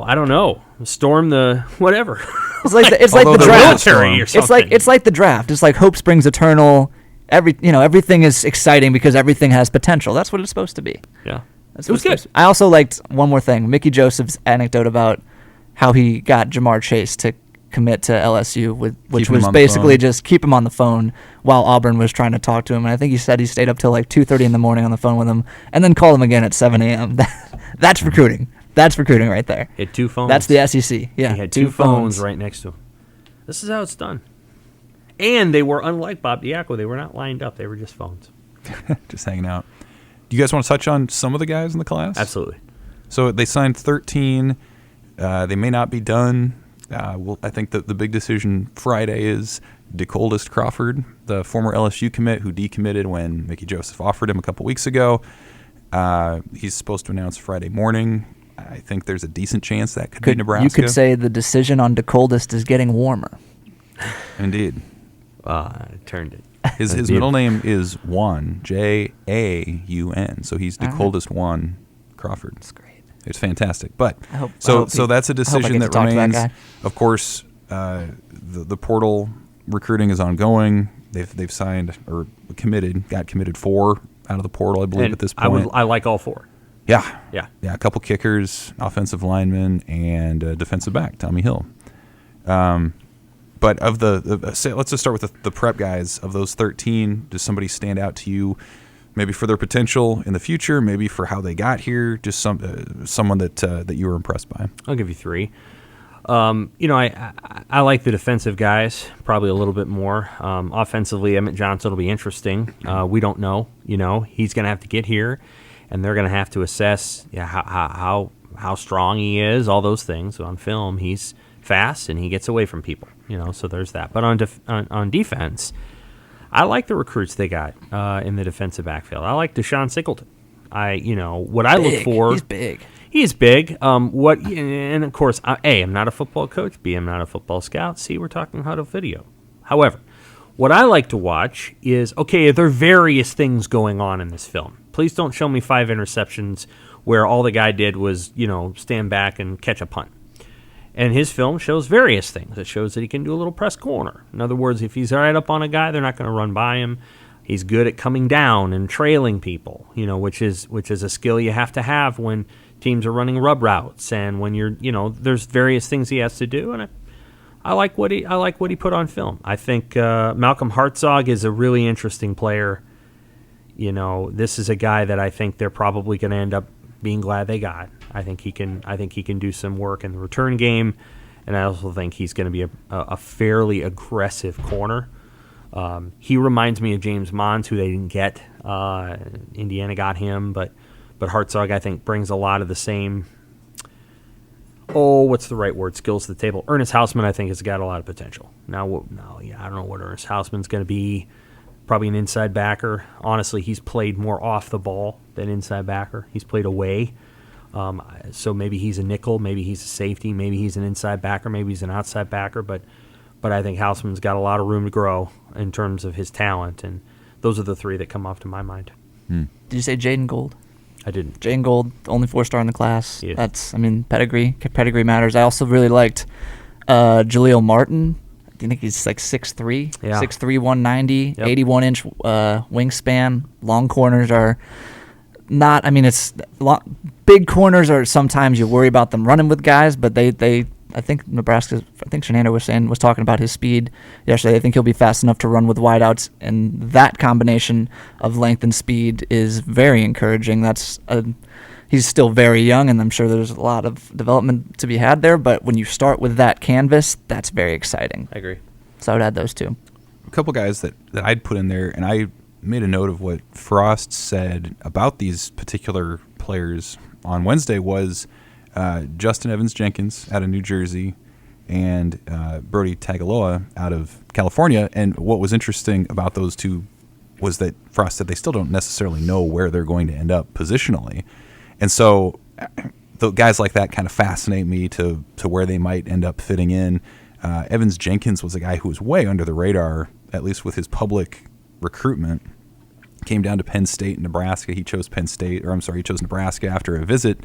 Speaker 2: I don't know, storm the whatever.
Speaker 3: It's like the
Speaker 1: Although
Speaker 3: draft.
Speaker 1: there was a
Speaker 2: Military or something.
Speaker 3: It's like the draft. It's like hope springs eternal. Everything is exciting because everything has potential. That's what it's supposed to be.
Speaker 2: Yeah.
Speaker 3: That's
Speaker 2: It was
Speaker 3: what it's
Speaker 2: good.
Speaker 3: supposed to be. I also liked one more thing. Mickey Joseph's anecdote about how he got Jamar Chase to commit to LSU, which
Speaker 1: Keeping
Speaker 3: was
Speaker 1: him on the
Speaker 3: basically
Speaker 1: phone.
Speaker 3: just keep him on the phone while Auburn was trying to talk to him. And I think he said he stayed up till like 2:30 in the morning on the phone with him, and then called him again at 7 a.m. That's recruiting. That's recruiting right there.
Speaker 2: He had 2 phones.
Speaker 3: That's the SEC. Yeah,
Speaker 2: He had 2 phones right next to him. This is how it's done. And they were, unlike Bob Diaco, they were not lined up. They were just phones.
Speaker 1: Just hanging out. Do you guys want to touch on some of the guys in the class?
Speaker 2: Absolutely.
Speaker 1: So they signed 13 They may not be done. I think that the big decision Friday is DeColdest Crawford, the former LSU commit who decommitted when Mickey Joseph offered him a couple weeks ago. He's supposed to announce Friday morning. I think there's a decent chance that could be Nebraska.
Speaker 3: You could say the decision on DeColdest is getting warmer.
Speaker 1: Indeed.
Speaker 2: I turned it.
Speaker 1: His middle name is Juan, Jaun. So he's DeColdest Juan Crawford.
Speaker 3: That's great.
Speaker 1: It's fantastic. But
Speaker 3: so
Speaker 1: that's a decision that remains. Of course, the portal recruiting is ongoing. They've signed or got committed 4 out of the portal, I believe,
Speaker 2: And
Speaker 1: at this point.
Speaker 2: I like all 4.
Speaker 1: Yeah.
Speaker 2: Yeah.
Speaker 1: A couple kickers, offensive lineman, and a defensive back, Tommy Hill. But of let's just start with the prep guys. Of those 13, does somebody stand out to you, maybe for their potential in the future, maybe for how they got here, just someone that you were impressed by?
Speaker 2: I'll give you 3. I like the defensive guys probably a little bit more. Offensively, Emmett Johnson will be interesting. We don't know. He's going to have to get here, and they're going to have to assess how strong he is, all those things. On film, he's fast and he gets away from people. So there's that. But on defense, I like the recruits they got in the defensive backfield. I like Deshaun Singleton. What I look for.
Speaker 3: He's big.
Speaker 2: He's big. And of course, A, I'm not a football coach. B, I'm not a football scout. C, we're talking huddle video. However, what I like to watch is, okay, there are various things going on in this film. Please don't show me 5 interceptions where all the guy did was, stand back and catch a punt. And his film shows various things. It shows that he can do a little press corner. In other words, if he's right up on a guy, they're not going to run by him. He's good at coming down and trailing people, which is a skill you have to have when teams are running rub routes and when you're, there's various things he has to do. And I like what he put on film. I think Malcolm Hartzog is a really interesting player. This is a guy that I think they're probably going to end up being glad they got. I think he can do some work in the return game, and I also think he's going to be a fairly aggressive corner. He reminds me of James Mons, who they didn't get. Indiana got him, but Hartzog, I think, brings a lot of the same, what's the right word, skills to the table. Ernest Hausman, I think, has got a lot of potential. I don't know what Ernest Hausman's going to be. Probably an inside backer. Honestly, he's played more off the ball than inside backer. He's played away. So maybe he's a nickel, maybe he's a safety, maybe he's an inside backer, maybe he's an outside backer, but I think Hausman's got a lot of room to grow in terms of his talent, and those are the 3 that come off to my mind.
Speaker 3: Did you say Jayden Gold?
Speaker 2: I didn't.
Speaker 3: Jayden Gold, only 4-star in the class.
Speaker 2: Yes.
Speaker 3: That's, pedigree matters. I also really liked Julio Martin. I think he's like 6'3", 6'3", 190, 81-inch wingspan. Long corners are not. Big corners are sometimes you worry about them running with guys, but they I think Shenandoah was talking about his speed yesterday. I think he'll be fast enough to run with wideouts, and that combination of length and speed is very encouraging. He's still very young, and I'm sure there's a lot of development to be had there, but when you start with that canvas, that's very exciting.
Speaker 2: I agree.
Speaker 3: So I would add those 2.
Speaker 1: A couple guys that I'd put in there, and I made a note of what Frost said about these particular players on Wednesday was Justin Evans Jenkins out of New Jersey and Brody Tagaloa out of California. And what was interesting about those 2 was that Frost said they still don't necessarily know where they're going to end up positionally. And so the guys like that kind of fascinate me to where they might end up fitting in. Evans Jenkins was a guy who was way under the radar, at least with his public recruitment. Came down to Penn State and Nebraska. He chose Nebraska after a visit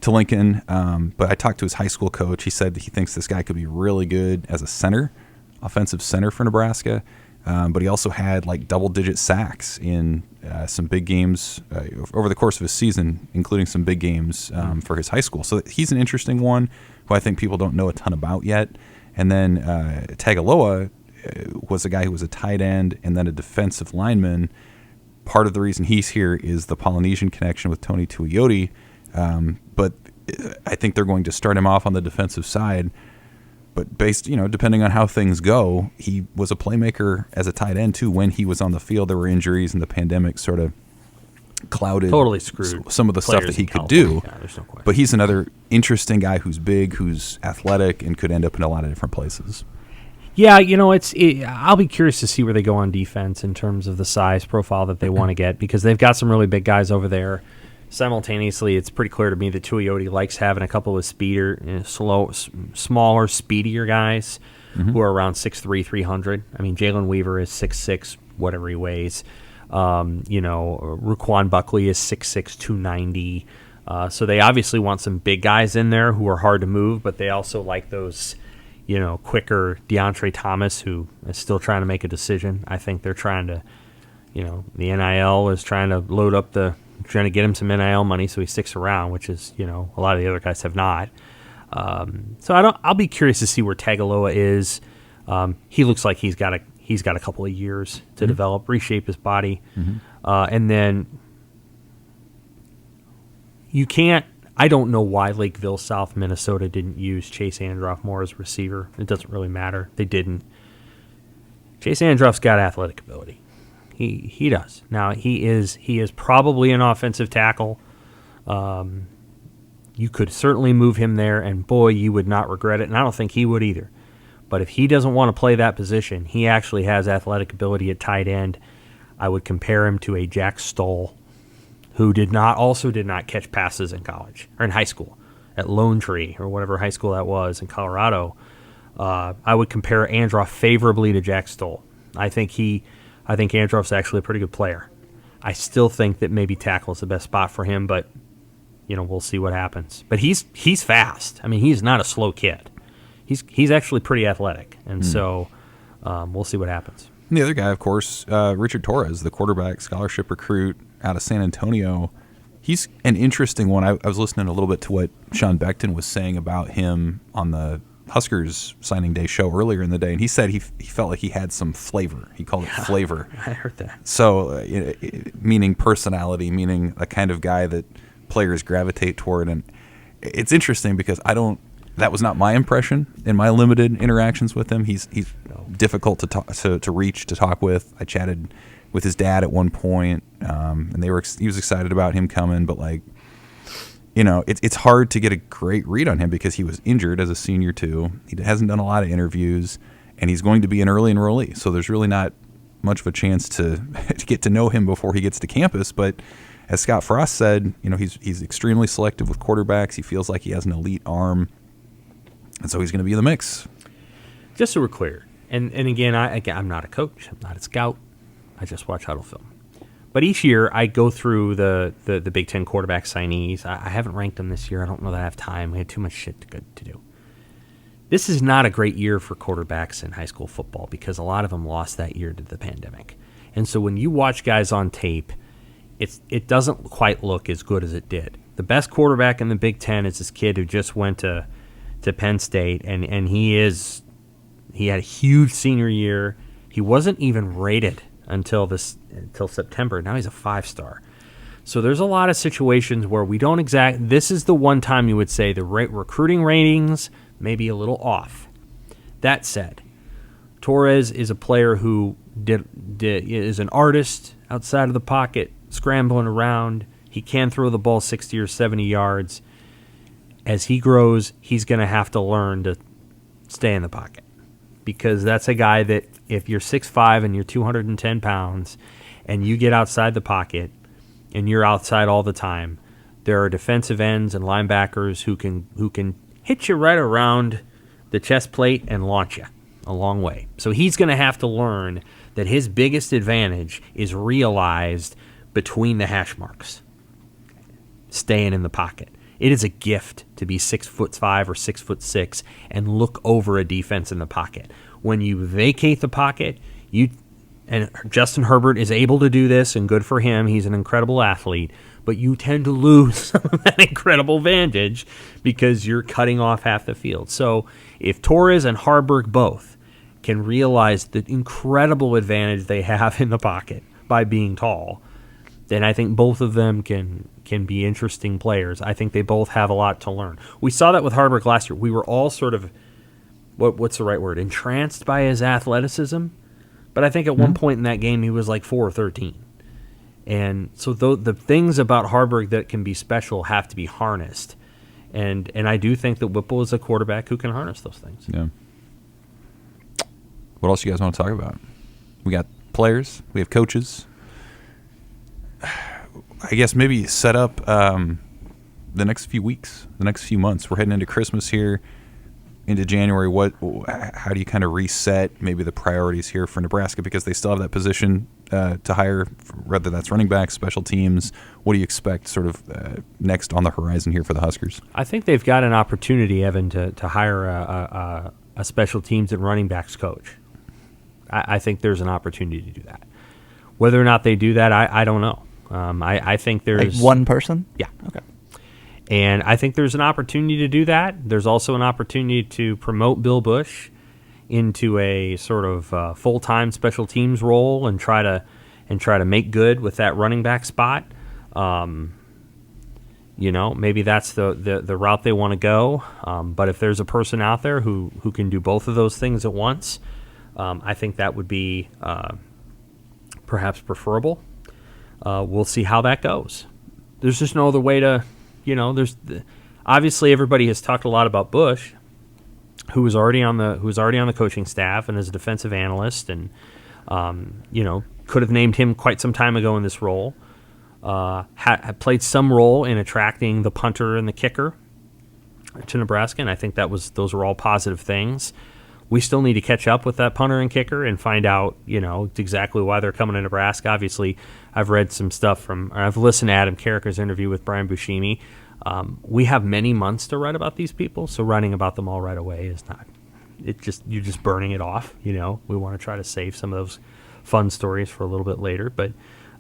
Speaker 1: to Lincoln. But I talked to his high school coach. He said he thinks this guy could be really good as a center, offensive center for Nebraska. But he also had like double-digit sacks in some big games over the course of his season, including some big games for his high school. So he's an interesting one who I think people don't know a ton about yet. And then Tagaloa was a guy who was a tight end and then a defensive lineman. Part of the reason he's here is the Polynesian connection with Tony Tuioti. But I think they're going to start him off on the defensive side. But depending on how things go, he was a playmaker as a tight end too when he was on the field. There were injuries and the pandemic sort of clouded
Speaker 2: totally screwed
Speaker 1: some of the stuff that
Speaker 2: players
Speaker 1: he
Speaker 2: in
Speaker 1: could
Speaker 2: California.
Speaker 1: do.
Speaker 2: Yeah, there's no question.
Speaker 1: But he's another interesting guy who's big, who's athletic, and could end up in a lot of different places.
Speaker 2: Yeah, I'll be curious to see where they go on defense in terms of the size profile that they want to get, because they've got some really big guys over there. Simultaneously, it's pretty clear to me that Tuioti likes having a couple of smaller, speedier guys who are around 6'3", 300. I mean, Jalen Weaver is 6'6", whatever he weighs. Raquan Buckley is 6'6", 290. So they obviously want some big guys in there who are hard to move, but they also like those, quicker DeAndre Thomas, who is still trying to make a decision. I think they're trying to, the NIL is trying to trying to get him some NIL money so he sticks around, which is, a lot of the other guys have not. So I'll be curious to see where Tagaloa is. He looks like he's got a couple of years to develop, reshape his body. And then I don't know why Lakeville, South Minnesota didn't use Chase Androff more as receiver. It doesn't really matter. They didn't. Chase Androff's got athletic ability. He does. Now, he is probably an offensive tackle. You could certainly move him there, and boy, you would not regret it, and I don't think he would either. But if he doesn't want to play that position, he actually has athletic ability at tight end. I would compare him to a Jack Stoll, who did not catch passes in college, or in high school, at Lone Tree, or whatever high school that was in Colorado. I would compare Androff favorably to Jack Stoll. I think Androff's actually a pretty good player. I still think that maybe tackle is the best spot for him, but we'll see what happens. But he's fast. I mean, he's not a slow kid. He's actually pretty athletic, and so we'll see what happens.
Speaker 1: And the other guy, of course, Richard Torres, the quarterback scholarship recruit out of San Antonio. He's an interesting one. I was listening a little bit to what Sean Beckton was saying about him on the Huskers signing day show earlier in the day, and he said he felt like he had some flavor. He called it flavor.
Speaker 2: I heard that.
Speaker 1: So, meaning personality, meaning the kind of guy that players gravitate toward. And it's interesting because that was not my impression in my limited interactions with him. He's difficult to reach, to talk with. I chatted with his dad at one point, and he was excited about him coming, but it's hard to get a great read on him because he was injured as a senior too. He hasn't done a lot of interviews, and he's going to be an early enrollee, so there's really not much of a chance to get to know him before he gets to campus. But as Scott Frost said, he's extremely selective with quarterbacks. He feels like he has an elite arm, and so he's going to be in the mix.
Speaker 2: Just so we're clear, and again, I'm not a coach, I'm not a scout. I just watch huddle film. But each year I go through the Big Ten quarterback signees. I haven't ranked them this year. I don't know that I have time. We had too much shit to do. This is not a great year for quarterbacks in high school football because a lot of them lost that year to the pandemic. And so when you watch guys on tape, it doesn't quite look as good as it did. The best quarterback in the Big Ten is this kid who just went to Penn State, and he had a huge senior year. He wasn't even rated until September. Now he's a 5-star. So there's a lot of situations where we don't this is the one time you would say the recruiting ratings may be a little off. That said, Torres is a player who is an artist outside of the pocket, scrambling around. He can throw the ball 60 or 70 yards. As he grows, he's going to have to learn to stay in the pocket, because that's a guy that if you're 6'5" and you're 210 pounds and you get outside the pocket and you're outside all the time, there are defensive ends and linebackers who can hit you right around the chest plate and launch you a long way. So he's going to have to learn that his biggest advantage is realized between the hash marks, staying in the pocket. It is a gift to be 6'5" or 6'6" and look over a defense in the pocket. When you vacate the pocket, and Justin Herbert is able to do this, and good for him. He's an incredible athlete, but you tend to lose some of that incredible advantage because you're cutting off half the field. So if Torres and Harburg both can realize the incredible advantage they have in the pocket by being tall, then I think both of them can be interesting players. I think they both have a lot to learn. We saw that with Harburg last year. We were all sort of, what's the right word, entranced by his athleticism. But I think at one point in that game he was like 4 or 13. And so the things about Harburg that can be special have to be harnessed. And I do think that Whipple is a quarterback who can harness those things.
Speaker 1: Yeah. What else you guys want to talk about? We got players. We have coaches. I guess maybe set up the next few weeks, the next few months. We're heading into Christmas here, into January. How do you kind of reset maybe the priorities here for Nebraska, because they still have that position to hire, whether that's running back, special teams? What do you expect sort of next on the horizon here for the Huskers?
Speaker 2: I think they've got an opportunity, Evan, to hire a special teams and running backs coach. I think there's an opportunity to do that. Whether or not they do that, I don't know. I think there's...
Speaker 3: Like one person?
Speaker 2: Yeah.
Speaker 3: Okay.
Speaker 2: And I think there's an opportunity to do that. There's also an opportunity to promote Bill Bush into a sort of full-time special teams role and try to make good with that running back spot. Maybe that's the route they want to go. But if there's a person out there who can do both of those things at once, I think that would be perhaps preferable. We'll see how that goes. There's just no other way to, obviously everybody has talked a lot about Bush, who was already on the coaching staff and is a defensive analyst, and could have named him quite some time ago in this role. Had played some role in attracting the punter and the kicker to Nebraska, and I think those were all positive things. We still need to catch up with that punter and kicker and find out, exactly why they're coming to Nebraska. Obviously, I've read some stuff I've listened to Adam Carricker's interview with Brian Buscemi. We have many months to write about these people, so writing about them all right away is not. You're just burning it off. We want to try to save some of those fun stories for a little bit later. But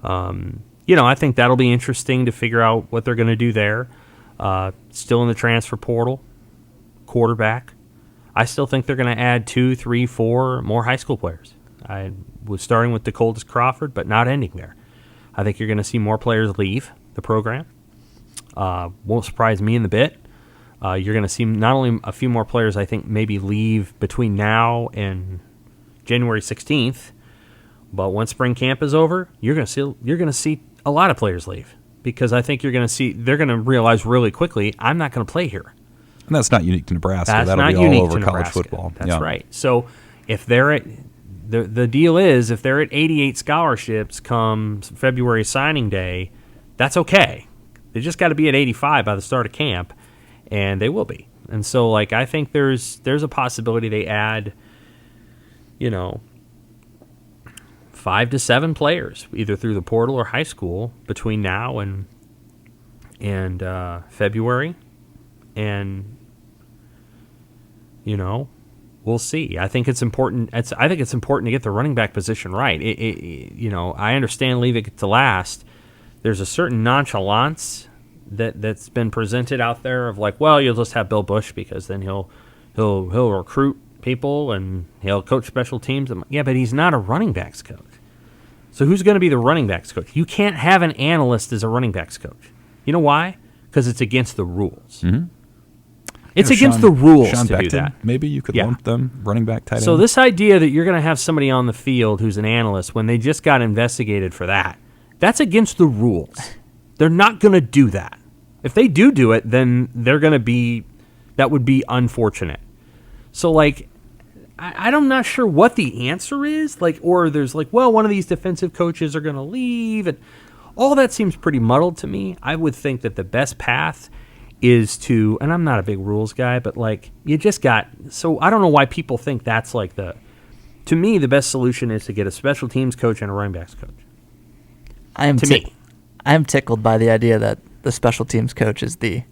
Speaker 2: I think that'll be interesting to figure out what they're going to do there. Still in the transfer portal, quarterback. I still think they're going to add 2, 3, 4 more high school players. I was starting with DeColdis Crawford, but not ending there. I think you're going to see more players leave the program. Won't surprise me in the bit. You're going to see not only a few more players, I think, maybe leave between now and January 16th, but once spring camp is over, you're going to see a lot of players leave, because I think they're going to realize really quickly, I'm not going to play here.
Speaker 1: And that's not unique to Nebraska.
Speaker 2: That'll
Speaker 1: be all over college
Speaker 2: Nebraska.
Speaker 1: football.
Speaker 2: That's right. So if they're at the deal is, if they're at 88 scholarships come February signing day, that's okay. They just got to be at 85 by the start of camp, and they will be. And so, I think there's a possibility they add, 5 to 7 players, either through the portal or high school, between now and February, and we'll see. I think it's important. I think it's important to get the running back position right. I understand leave it to last. There's a certain nonchalance that's been presented out there of you'll just have Bill Bush because then he'll recruit people and he'll coach special teams. Yeah, but he's not a running backs coach. So who's going to be the running backs coach? You can't have an analyst as a running backs coach. You know why? Because it's against the rules.
Speaker 1: Mm-hmm.
Speaker 2: It's against the rules
Speaker 1: Sean
Speaker 2: to
Speaker 1: Beckton,
Speaker 2: do that.
Speaker 1: Maybe you could lump them running back, tight end.
Speaker 2: So this idea that you're going to have somebody on the field who's an analyst when they just got investigated for that's against the rules. They're not going to do that. If they do it, then they're going to be – that would be unfortunate. So, I'm not sure what the answer is. Or there's one of these defensive coaches are going to leave. And all that seems pretty muddled to me. I would think that the best path is to – and I'm not a big rules guy, but, you just got – so I don't know why people think that's to me, the best solution is to get a special teams coach and a running backs coach.
Speaker 3: I am tickled by the idea that the special teams coach is the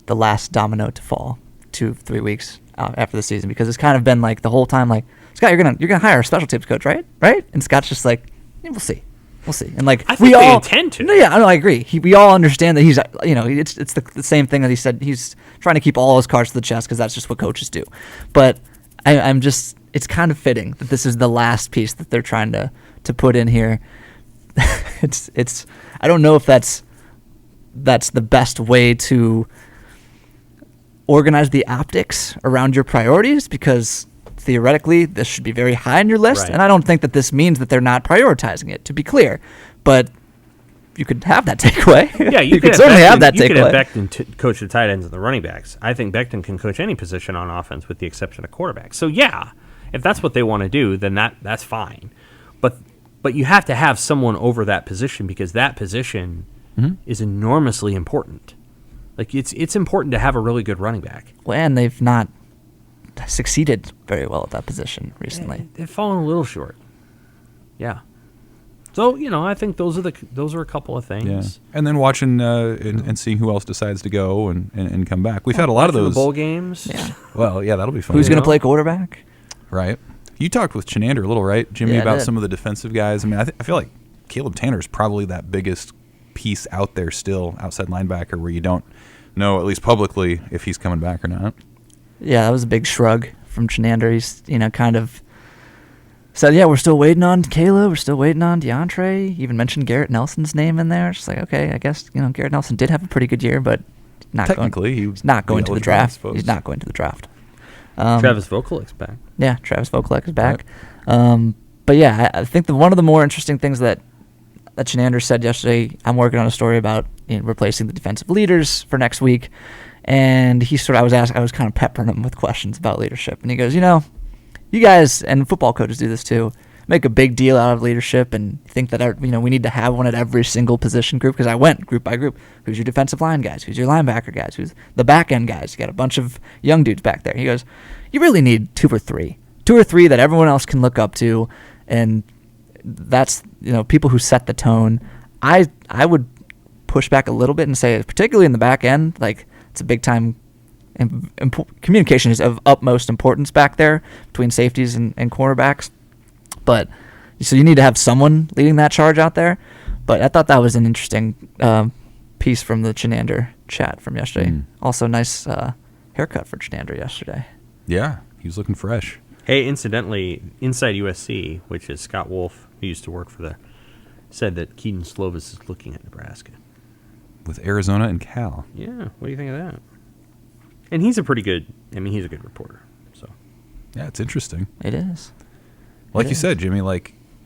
Speaker 3: last domino to fall 2-3 weeks after the season, because it's kind of been the whole time Scott, you're gonna hire a special teams coach, right? And Scott's just we'll see, and
Speaker 2: I think
Speaker 3: we all
Speaker 2: intend to.
Speaker 3: No, yeah, I agree. We all understand that he's it's the same thing that he said. He's trying to keep all his cards to the chest because that's just what coaches do. But I'm just it's kind of fitting that this is the last piece that they're trying to put in here. It's I don't know if that's the best way to organize the optics around your priorities, because theoretically this should be very high on your list,
Speaker 2: right.
Speaker 3: And I don't think that this means that they're not prioritizing it, to be clear, but you could have that takeaway.
Speaker 2: Yeah,
Speaker 3: you could certainly have that
Speaker 2: You could have
Speaker 3: takeaway.
Speaker 2: Becton coach the tight ends and the running backs. I think Becton can coach any position on offense with the exception of quarterback. So yeah, if that's what they want to do, then that's fine. But you have to have someone over that position because that position is enormously important. Like it's important to have a really good running back.
Speaker 3: Well, and they've not succeeded very well at that position recently.
Speaker 2: They've fallen a little short. Yeah. So I think those are a couple of things.
Speaker 1: Yeah. And then watching and seeing who else decides to go and come back. We've had a lot of those
Speaker 2: the bowl games.
Speaker 3: Yeah.
Speaker 1: Well, yeah, that'll be fun.
Speaker 3: Who's going to play quarterback?
Speaker 1: Right. You talked with Chenander a little, right, Jimmy,
Speaker 3: Yeah, I
Speaker 1: about
Speaker 3: did.
Speaker 1: some of the defensive guys. I mean, I feel like Caleb Tanner is probably that biggest piece out there still, outside linebacker, where you don't know, at least publicly, if he's coming back or not.
Speaker 3: Yeah, that was a big shrug from Chenander. He's, kind of said, yeah, we're still waiting on Caleb. We're still waiting on DeAndre. He even mentioned Garrett Nelson's name in there. It's like, okay, I guess, Garrett Nelson did have a pretty good year, but he's not going to the draft. He's not going to the draft.
Speaker 2: Travis Vokolek's back.
Speaker 3: Yeah, Travis Vokolek is back. Right. But yeah, I think one of the more interesting things that Chenander said yesterday, I'm working on a story about replacing the defensive leaders for next week. And I was kind of peppering him with questions about leadership. And he goes, you guys, and football coaches do this too, make a big deal out of leadership and think that we need to have one at every single position group. Because I went group by group. Who's your defensive line guys? Who's your linebacker guys? Who's the back end guys? You got a bunch of young dudes back there. He goes, you really need two or three that everyone else can look up to, and that's people who set the tone. I would push back a little bit and say, particularly in the back end, like it's a big time. Communication is of utmost importance back there between safeties and cornerbacks. But so you need to have someone leading that charge out there. But I thought that was an interesting piece from the Chenander chat from yesterday. Also, nice haircut for Chenander yesterday.
Speaker 1: Yeah, he was looking fresh.
Speaker 2: Hey, incidentally, Inside USC, which is Scott Wolf, who used to work for there, said that Keaton Slovis is looking at Nebraska.
Speaker 1: With Arizona and Cal.
Speaker 2: Yeah, what do you think of that? And he's a he's a good reporter. So
Speaker 1: Yeah, it's interesting.
Speaker 3: It is.
Speaker 1: Like you said, Jimmy,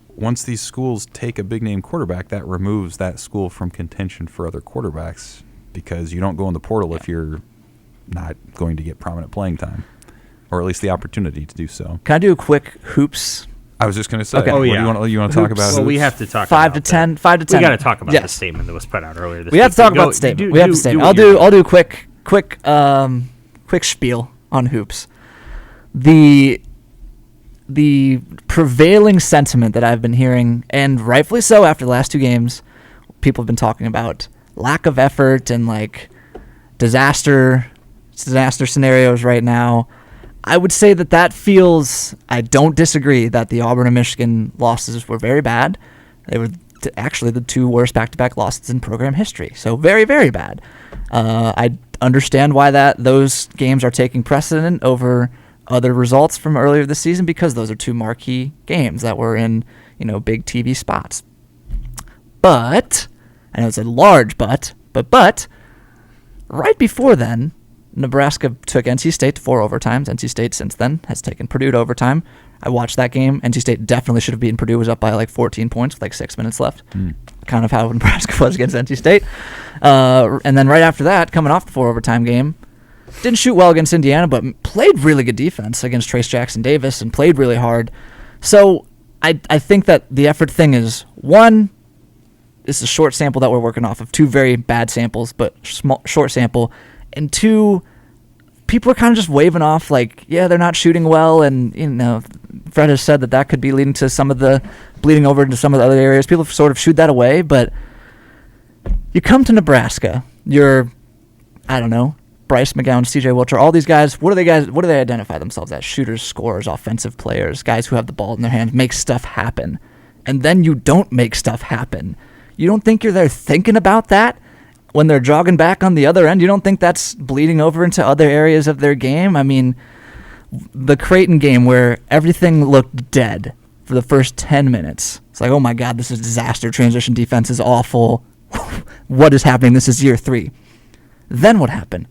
Speaker 1: once these schools take a big-name quarterback, that removes that school from contention for other quarterbacks because you don't go in the portal if you're not going to get prominent playing time. Or at least the opportunity to do so.
Speaker 3: Can I do a quick hoops?
Speaker 1: I was just going to say.
Speaker 3: Okay.
Speaker 1: Oh, yeah. You want to talk about?
Speaker 2: Well, we have to talk
Speaker 3: 5
Speaker 2: about
Speaker 3: to 10.
Speaker 2: that.
Speaker 3: 5 to 10.
Speaker 2: We got to talk about
Speaker 3: Yes.
Speaker 2: the statement that was put out earlier this week.
Speaker 3: We have to talk about the statement. We have the statement. I'll do a quick spiel on hoops. The prevailing sentiment that I've been hearing, and rightfully so after the last two games, people have been talking about lack of effort and disaster scenarios right now. I would say that feels, I don't disagree that the Auburn and Michigan losses were very bad. They were actually the two worst back-to-back losses in program history. So very, very bad. I understand why those games are taking precedent over other results from earlier this season because those are two marquee games that were in, big TV spots. But, I know it's a large but right before then, Nebraska took NC State to 4 overtimes. NC State since then has taken Purdue to overtime. I watched that game. NC State definitely should have beaten Purdue. It was up by 14 points with 6 minutes left. Kind of how Nebraska was against NC State. And then right after that, coming off the 4 overtime game, didn't shoot well against Indiana, but played really good defense against Trace Jackson Davis and played really hard. So I think that the effort thing is, one, it's a short sample that we're working off of. 2 very bad samples, but short sample. And 2, people are kind of just waving off they're not shooting well, and Fred has said that could be leading to some of the bleeding over into some of the other areas. People sort of shoot that away, but you come to Nebraska, you're, I don't know, Bryce McGowan, CJ Wilcher, all these guys, what do they identify themselves as? Shooters, scorers, offensive players, guys who have the ball in their hands, make stuff happen. And then you don't make stuff happen. You don't think you're there thinking about that? When they're jogging back on the other end, you don't think that's bleeding over into other areas of their game? I mean, the Creighton game where everything looked dead for the first 10 minutes. It's oh my God, this is disaster. Transition defense is awful. What is happening? This is year 3. Then what happened?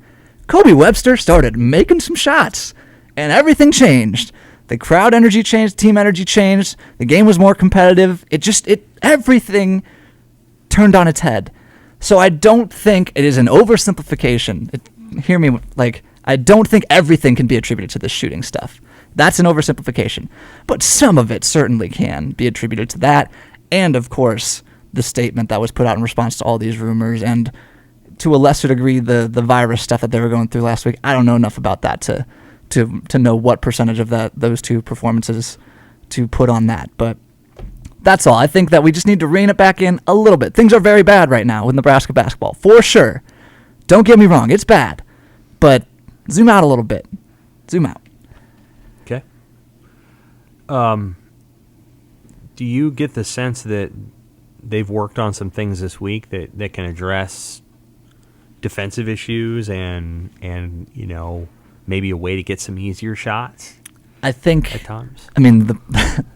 Speaker 3: Kobe Webster started making some shots, and everything changed. The crowd energy changed, team energy changed. The game was more competitive. Everything turned on its head. So I don't think it is an oversimplification. Hear me, like, I don't think everything can be attributed to this shooting stuff. That's an oversimplification. But some of it certainly can be attributed to that. And, of course, the statement that was put out in response to all these rumors, and to a lesser degree, the virus stuff that they were going through last week. I don't know enough about that to know what percentage of those two performances to put on that. But that's all. I think that we just need to rein it back in a little bit. Things are very bad right now with Nebraska basketball, for sure. Don't get me wrong, it's bad. But zoom out a little bit. Zoom out.
Speaker 2: Okay. Do you get the sense that they've worked on some things this week that can address defensive issues and maybe a way to get some easier shots?
Speaker 3: I think
Speaker 2: at times.
Speaker 3: I mean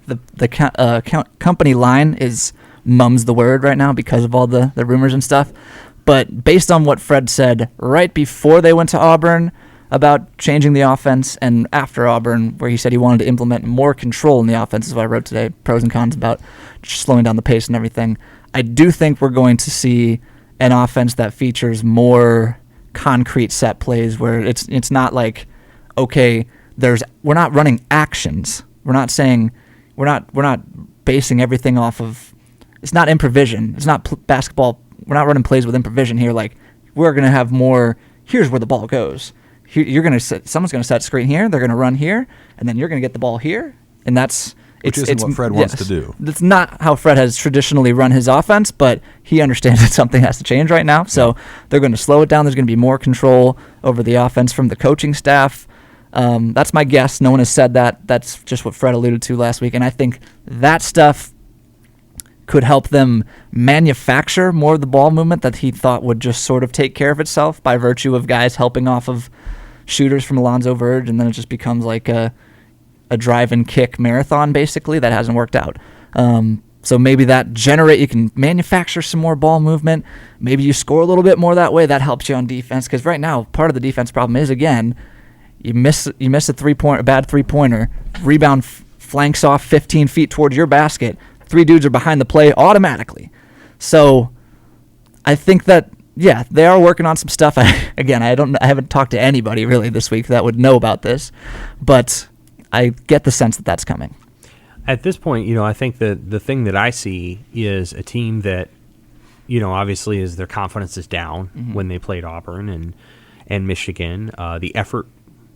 Speaker 3: the company line is mum's the word right now because of all the rumors and stuff. But based on what Fred said right before they went to Auburn about changing the offense, and after Auburn, where he said he wanted to implement more control in the offense, is what I wrote today, pros and cons about slowing down the pace and everything. I do think we're going to see an offense that features more concrete set plays where it's not like, okay, we're not running actions. We're not saying we're not basing everything off of. It's not improvision. It's not basketball. We're not running plays with improvision here. Like, we're gonna have more. Here's where the ball goes. Someone's gonna set screen here. They're gonna run here, and then you're gonna get the ball here, and that's.
Speaker 1: Which isn't what Fred wants to do.
Speaker 3: That's not how Fred has traditionally run his offense, but he understands that something has to change right now. So they're going to slow it down. There's going to be more control over the offense from the coaching staff. That's my guess. No one has said that. That's just what Fred alluded to last week. And I think that stuff could help them manufacture more of the ball movement that he thought would just sort of take care of itself by virtue of guys helping off of shooters from Alonzo Verge, and then it just becomes like a drive and kick marathon, basically. That hasn't worked out. So maybe you can manufacture some more ball movement. Maybe you score a little bit more that way. That helps you on defense, because right now part of the defense problem is, again, you miss a bad 3-pointer, rebound flanks off 15 feet towards your basket. 3 dudes are behind the play automatically. So I think that, yeah, they are working on some stuff. I haven't talked to anybody really this week that would know about this, but I get the sense that that's coming.
Speaker 2: At this point, I think that the thing that I see is a team that, obviously their confidence is down when they played Auburn and Michigan. The effort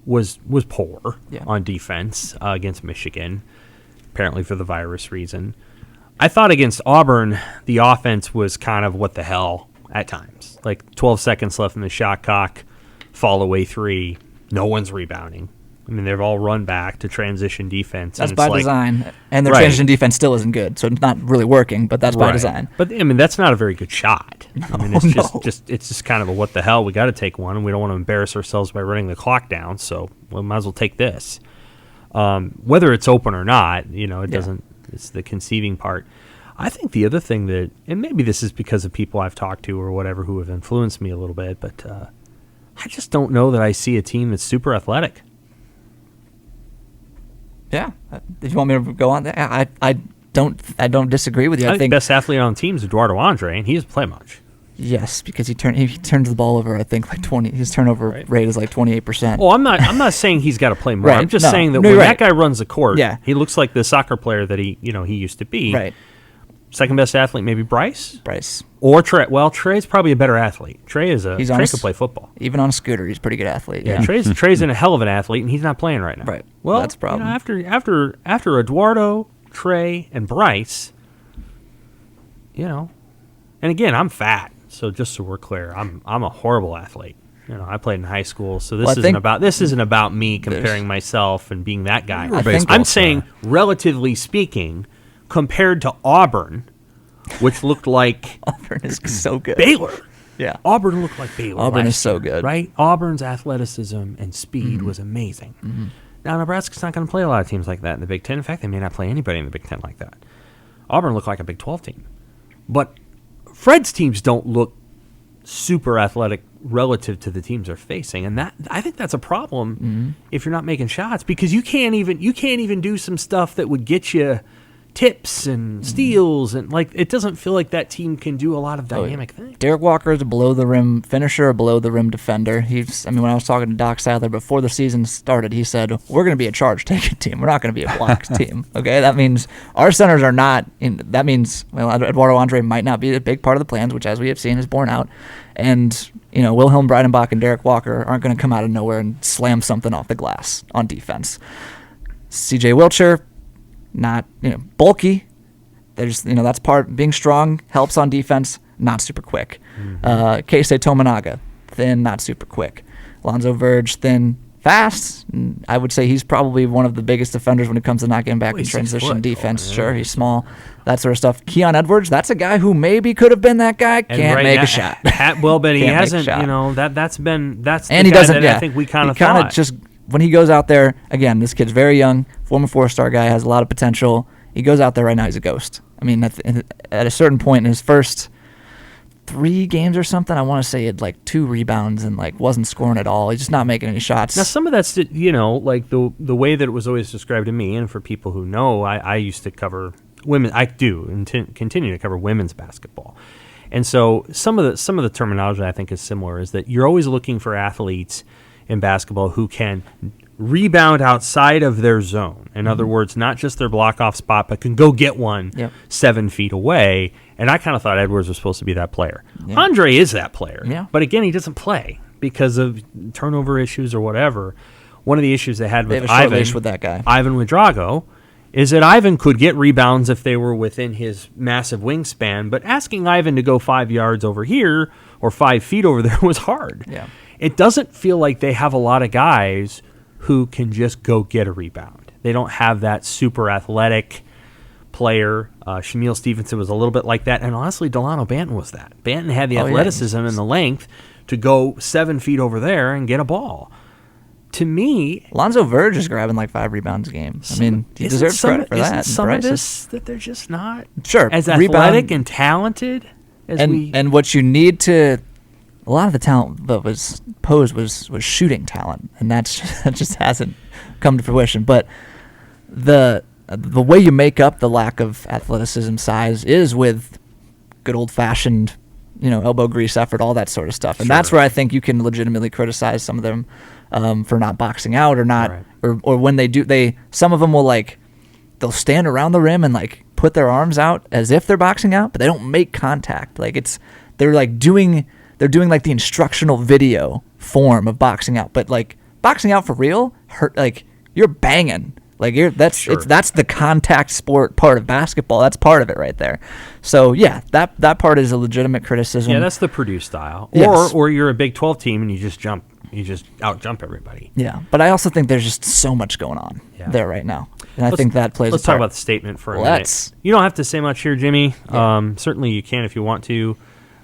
Speaker 2: was poor on defense against Michigan, apparently for the virus reason. I thought against Auburn, the offense was kind of what the hell at times. Like 12 seconds left in the shot clock, fall away 3, no one's rebounding. I mean, they've all run back to transition defense.
Speaker 3: That's by design, and their transition defense still isn't good, so it's not really working. But that's by design.
Speaker 2: But I mean, that's not a very good shot. It's just kind of a what the hell. We got to take one, and we don't want to embarrass ourselves by running the clock down. So we might as well take this. Whether it's open or not, it doesn't. It's the conceiving part. I think the other thing that, and maybe this is because of people I've talked to or whatever who have influenced me a little bit, but I just don't know that I see a team that's super athletic.
Speaker 3: Yeah, if you want me to go on, I don't disagree with you.
Speaker 2: I think the best athlete on the team is Eduardo Andre, and he doesn't play much.
Speaker 3: Yes, because he turns the ball over. I think like 20. His turnover rate is like 28%.
Speaker 2: Oh, I'm not saying he's got to play more.
Speaker 3: Right.
Speaker 2: I'm just saying that when that guy runs the court, he looks like the soccer player that he used to be.
Speaker 3: Right.
Speaker 2: Second best athlete, maybe Bryce.
Speaker 3: Or
Speaker 2: Trey. Well, Trey's probably a better athlete. Trey can play football.
Speaker 3: Even on a scooter, he's a pretty good athlete.
Speaker 2: Yeah, Trey's in a hell of an athlete, and he's not playing right now.
Speaker 3: Right.
Speaker 2: Well,
Speaker 3: that's a problem.
Speaker 2: After Eduardo, Trey, and Bryce, and again, I'm fat, so just so we're clear, I'm a horrible athlete. I played in high school, so this isn't about me comparing myself and being that guy. I'm saying, relatively speaking, compared to Auburn, which looked like
Speaker 3: Auburn is so good.
Speaker 2: Baylor.
Speaker 3: Yeah.
Speaker 2: Auburn looked like Baylor.
Speaker 3: Auburn is so good.
Speaker 2: Right? Auburn's athleticism and speed was amazing. Mm-hmm. Now, Nebraska's not going to play a lot of teams like that in the Big Ten. In fact, they may not play anybody in the Big Ten like that. Auburn looked like a Big 12 team. But Fred's teams don't look super athletic relative to the teams they're facing, and that I think that's a problem if you're not making shots, because you can't even do some stuff that would get you tips and steals, and like it doesn't feel like that team can do a lot of dynamic things.
Speaker 3: Derek Walker is a below the rim finisher, a below the rim defender. When I was talking to Doc Sadler before the season started, he said, we're going to be a charge taking team. We're not going to be a block team. Okay, that means our centers are not that means Eduardo Andre might not be a big part of the plans, which as we have seen is borne out. And Wilhelm Breidenbach and Derek Walker aren't going to come out of nowhere and slam something off the glass on defense. CJ Wilcher, not bulky. There's that's part being strong helps on defense. Not super quick. Keisei Tominaga, thin, not super quick. Alonzo Verge, thin, fast. I would say he's probably one of the biggest defenders when it comes to not getting back in transition defense. Sure, he's small, that sort of stuff. Keon Edwards, that's a guy who maybe could have been that guy. Can't make a shot.
Speaker 2: But he hasn't. That's the
Speaker 3: and he
Speaker 2: guy
Speaker 3: doesn't.
Speaker 2: That I think we kind of thought.
Speaker 3: Just when he goes out there again, this kid's very young, former 4-star guy, has a lot of potential. He goes out there right now, he's a ghost. I mean, at a certain point in his first 3 games or something, I want to say he had like 2 rebounds and like wasn't scoring at all. He's just not making any shots.
Speaker 2: Now some of that's like the way that it was always described to me, and for people who know, I used to cover women. I do and continue to cover women's basketball, and so some of the terminology I think is similar. Is that you're always looking for athletes in basketball who can rebound outside of their zone. In other words, not just their block-off spot, but can go get one 7 feet away. And I kind of thought Edwards was supposed to be that player. Yeah. Andre is that player. Yeah. But again, he doesn't play because of turnover issues or whatever. One of the issues they had with Ivan Ouedraogo is that Ivan could get rebounds if they were within his massive wingspan, but asking Ivan to go 5 yards over here or 5 feet over there was hard.
Speaker 3: Yeah.
Speaker 2: It doesn't feel like they have a lot of guys who can just go get a rebound. They don't have that super athletic player. Shamil Stevenson was a little bit like that, and honestly, Delano Banton was that. Banton had the athleticism and the length to go 7 feet over there and get a ball. To me,
Speaker 3: Alonzo Verge is grabbing like 5 rebounds a game. I mean, he deserves credit for that.
Speaker 2: Some of this that they're just not
Speaker 3: as
Speaker 2: athletic and talented as
Speaker 3: and what you need to. A lot of the talent that was posed was shooting talent, and that just hasn't come to fruition. But the way you make up the lack of athleticism, size, is with good old-fashioned, elbow grease effort, all that sort of stuff. And that's where I think you can legitimately criticize some of them for not boxing out or not, or when they do, some of them will they'll stand around the rim and put their arms out as if they're boxing out, but they don't make contact. They're doing the instructional video form of boxing out, but boxing out for real hurt. You're banging. That's the contact sport part of basketball. That's part of it right there. So yeah, that part is a legitimate criticism.
Speaker 2: Yeah, that's the Purdue style.
Speaker 3: Yes.
Speaker 2: Or you're a Big 12 team and you just out jump everybody.
Speaker 3: Yeah, but I also think there's just so much going on there right now, and I think that plays.
Speaker 2: Let's talk about the statement for a minute. You don't have to say much here, Jimmy. Yeah. Certainly you can if you want to.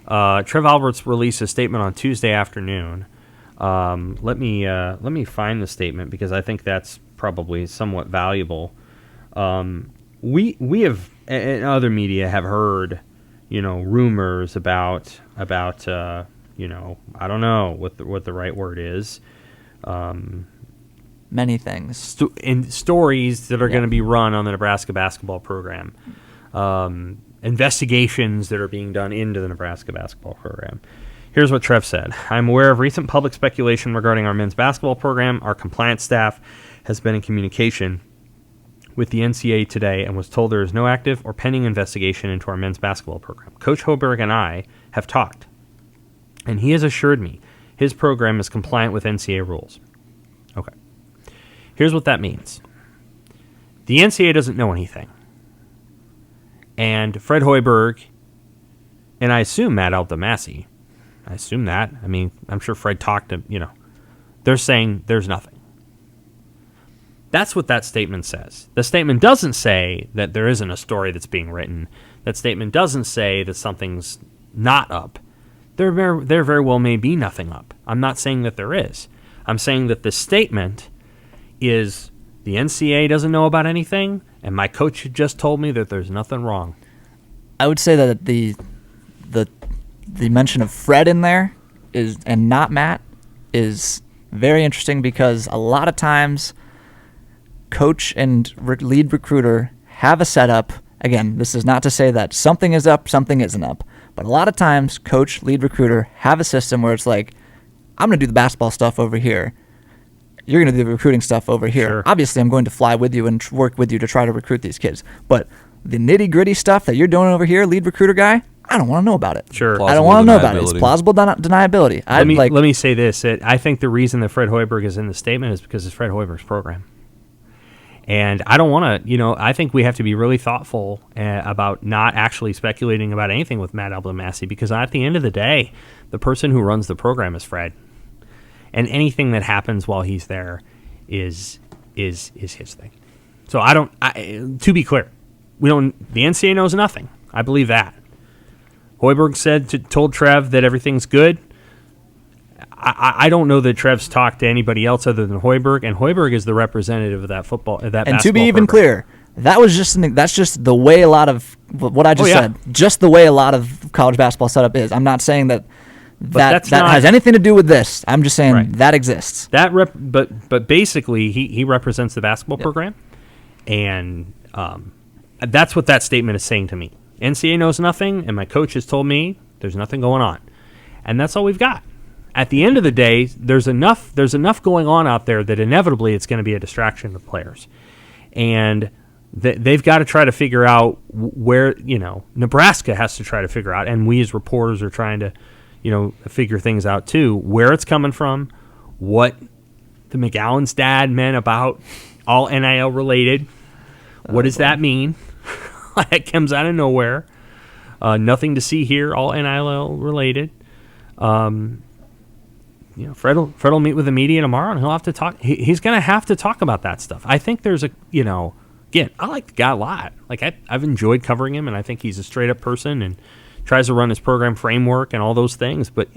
Speaker 2: Trev Alberts released a statement on Tuesday afternoon. Let me find the statement because I think that's probably somewhat valuable. We have, and other media have heard, rumors about I don't know what the right word is.
Speaker 3: Many things.
Speaker 2: Stories that are going to be run on the Nebraska basketball program. Investigations that are being done into the Nebraska basketball program. Here's what Trev said. I'm aware of recent public speculation regarding our men's basketball program. Our compliance staff has been in communication with the NCAA today and was told there is no active or pending investigation into our men's basketball program. Coach Hoberg and I have talked, and he has assured me his program is compliant with NCAA rules. Okay. Here's what that means. The NCAA doesn't know anything. And Fred Hoiberg, and I assume Matt Aldomasi, I assume that. I mean, I'm sure Fred talked to, they're saying there's nothing. That's what that statement says. The statement doesn't say that there isn't a story that's being written. That statement doesn't say that something's not up. There very well may be nothing up. I'm not saying that there is. I'm saying that the statement is the NCAA doesn't know about anything, and my coach just told me that there's nothing wrong.
Speaker 3: I would say that the mention of Fred in there and not Matt is very interesting because a lot of times coach and lead recruiter have a setup. Again, this is not to say that something is up, something isn't up. But a lot of times, coach, lead recruiter have a system where it's like, I'm going to do the basketball stuff over here. You're going to do the recruiting stuff over here.
Speaker 2: Sure.
Speaker 3: Obviously, I'm going to fly with you and work with you to try to recruit these kids. But the nitty-gritty stuff that you're doing over here, lead recruiter guy, I don't want to know about it.
Speaker 2: Sure.
Speaker 3: I don't want to know about it. It's plausible deniability.
Speaker 2: Let me say this. I think the reason that Fred Hoiberg is in the statement is because it's Fred Hoiberg's program. And I don't want to, I think we have to be really thoughtful about not actually speculating about anything with Matt Abdelmassih, because at the end of the day, the person who runs the program is Fred. And anything that happens while he's there is his thing. So to be clear, the NCAA knows nothing. I believe that. Hoiberg told Trev that everything's good. I don't know that Trev's talked to anybody else other than Hoiberg, and Hoiberg is the representative of that basketball. And
Speaker 3: to be even
Speaker 2: program.
Speaker 3: clear, that's just the way a lot of what I just said. Just the way a lot of college basketball setup is. I'm not saying that has anything to do with this. I'm just saying that exists.
Speaker 2: But basically, he represents the basketball program, and that's what that statement is saying to me. NCAA knows nothing, and my coach has told me there's nothing going on, and that's all we've got. At the end of the day, there's enough going on out there that inevitably it's going to be a distraction to players, and they've got to try to figure out where Nebraska has to try to figure out, and we as reporters are trying to figure things out too, where it's coming from, what the McKewon's dad meant about all NIL related. What does that mean? That comes out of nowhere. Nothing to see here, all NIL related. Fred will meet with the media tomorrow, and he'll have to talk. He's going to have to talk about that stuff. I think there's again, I like the guy a lot. Like I've enjoyed covering him, and I think he's a straight up person and tries to run his program framework and all those things. But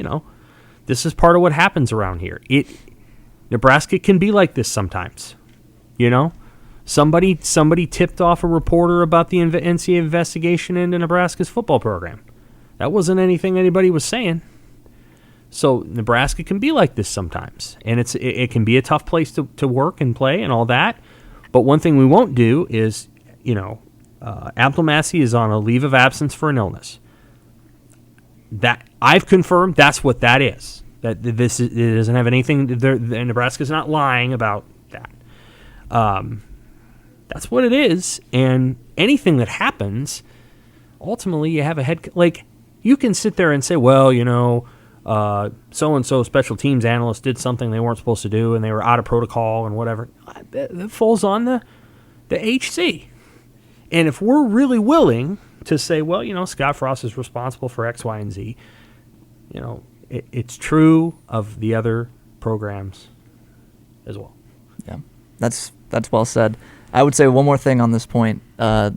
Speaker 2: this is part of what happens around here. Nebraska can be like this sometimes. Somebody tipped off a reporter about the NCAA investigation into Nebraska's football program. That wasn't anything anybody was saying. So Nebraska can be like this sometimes, and it can be a tough place to work and play and all that. But one thing we won't do is, Abdelmassih is on a leave of absence for an illness. That I've confirmed that's what that is. That it doesn't have anything. Nebraska's not lying about that. That's what it is, and anything that happens, ultimately you have a head. Like you can sit there and say, well, so-and-so special teams analyst did something they weren't supposed to do, and they were out of protocol and whatever. That falls on the HC. And if we're really willing to say, well, Scott Frost is responsible for X, Y, and Z, it's true of the other programs as well.
Speaker 3: Yeah, that's well said. I would say one more thing on this point. A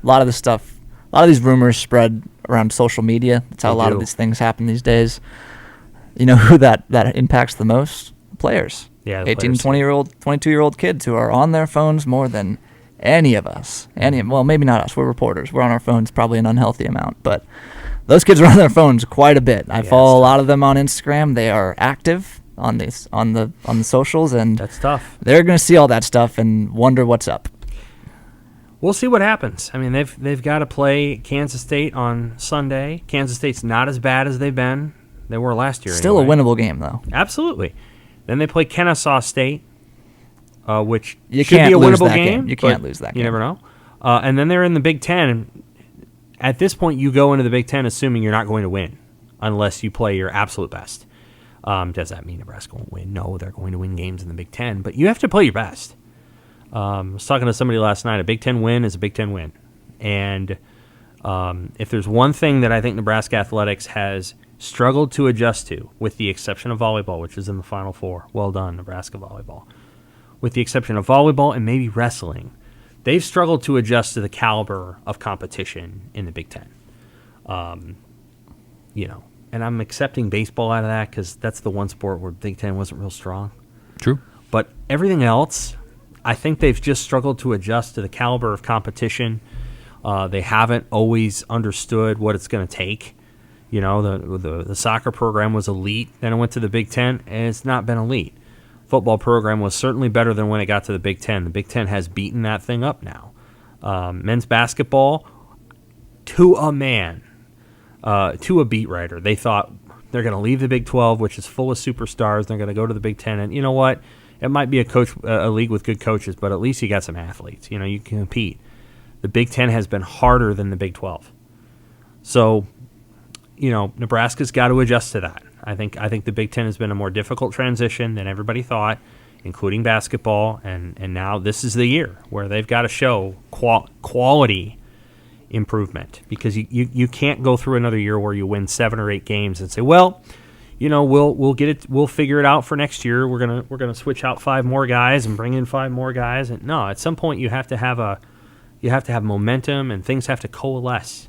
Speaker 3: lot of these rumors spread around social media. That's how a lot of these things happen these days. You know who that impacts the most? Players.
Speaker 2: Yeah,
Speaker 3: 18, 20-year-old, 22-year-old kids who are on their phones more than any of us. Well, maybe not us. We're reporters. We're on our phones probably an unhealthy amount. But those kids are on their phones quite a bit. I follow a lot of them on Instagram. They are active on the socials, and
Speaker 2: that's tough.
Speaker 3: They're going to see all that stuff and wonder what's up.
Speaker 2: We'll see what happens. I mean, they've got to play Kansas State on Sunday. Kansas State's not as bad as they were last year.
Speaker 3: Still
Speaker 2: anyway.
Speaker 3: A winnable game, though.
Speaker 2: Absolutely. Then they play Kennesaw State, which
Speaker 3: you
Speaker 2: should
Speaker 3: can't
Speaker 2: be a
Speaker 3: lose
Speaker 2: winnable
Speaker 3: that
Speaker 2: game.
Speaker 3: You can't lose that game.
Speaker 2: You never know. And then they're in the Big Ten. And at this point, you go into the Big Ten assuming you're not going to win unless you play your absolute best. Does that mean Nebraska won't win? No, they're going to win games in the Big Ten, but you have to play your best. I was talking to somebody last night. A Big Ten win is a Big Ten win. And if there's one thing that I think Nebraska athletics has struggled to adjust to, with the exception of volleyball, which is in the Final Four. Well done, Nebraska volleyball. With the exception of volleyball and maybe wrestling, they've struggled to adjust to the caliber of competition in the Big Ten. And I'm accepting baseball out of that because that's the one sport where Big Ten wasn't real strong.
Speaker 1: True.
Speaker 2: But everything else, I think they've just struggled to adjust to the caliber of competition. They haven't always understood what it's going to take. The soccer program was elite. Then it went to the Big Ten, and it's not been elite. Football program was certainly better than when it got to the Big Ten. The Big Ten has beaten that thing up now. Men's basketball, to a man, to a beat writer, they thought they're going to leave the Big 12, which is full of superstars. They're going to go to the Big 10, and you know what? It might be a league with good coaches, but at least you got some athletes. You know, you can compete. The Big 10 has been harder than the Big 12. So, you know, Nebraska's got to adjust to that. I think the Big 10 has been a more difficult transition than everybody thought, including basketball, and now this is the year where they've got to show quality improvement, because you can't go through another year where you win 7 or 8 games and say, well, you know, we'll figure it out for next year. We're gonna switch out 5 more guys and bring in 5 more guys. And no, at some point you have to have momentum, and things have to coalesce.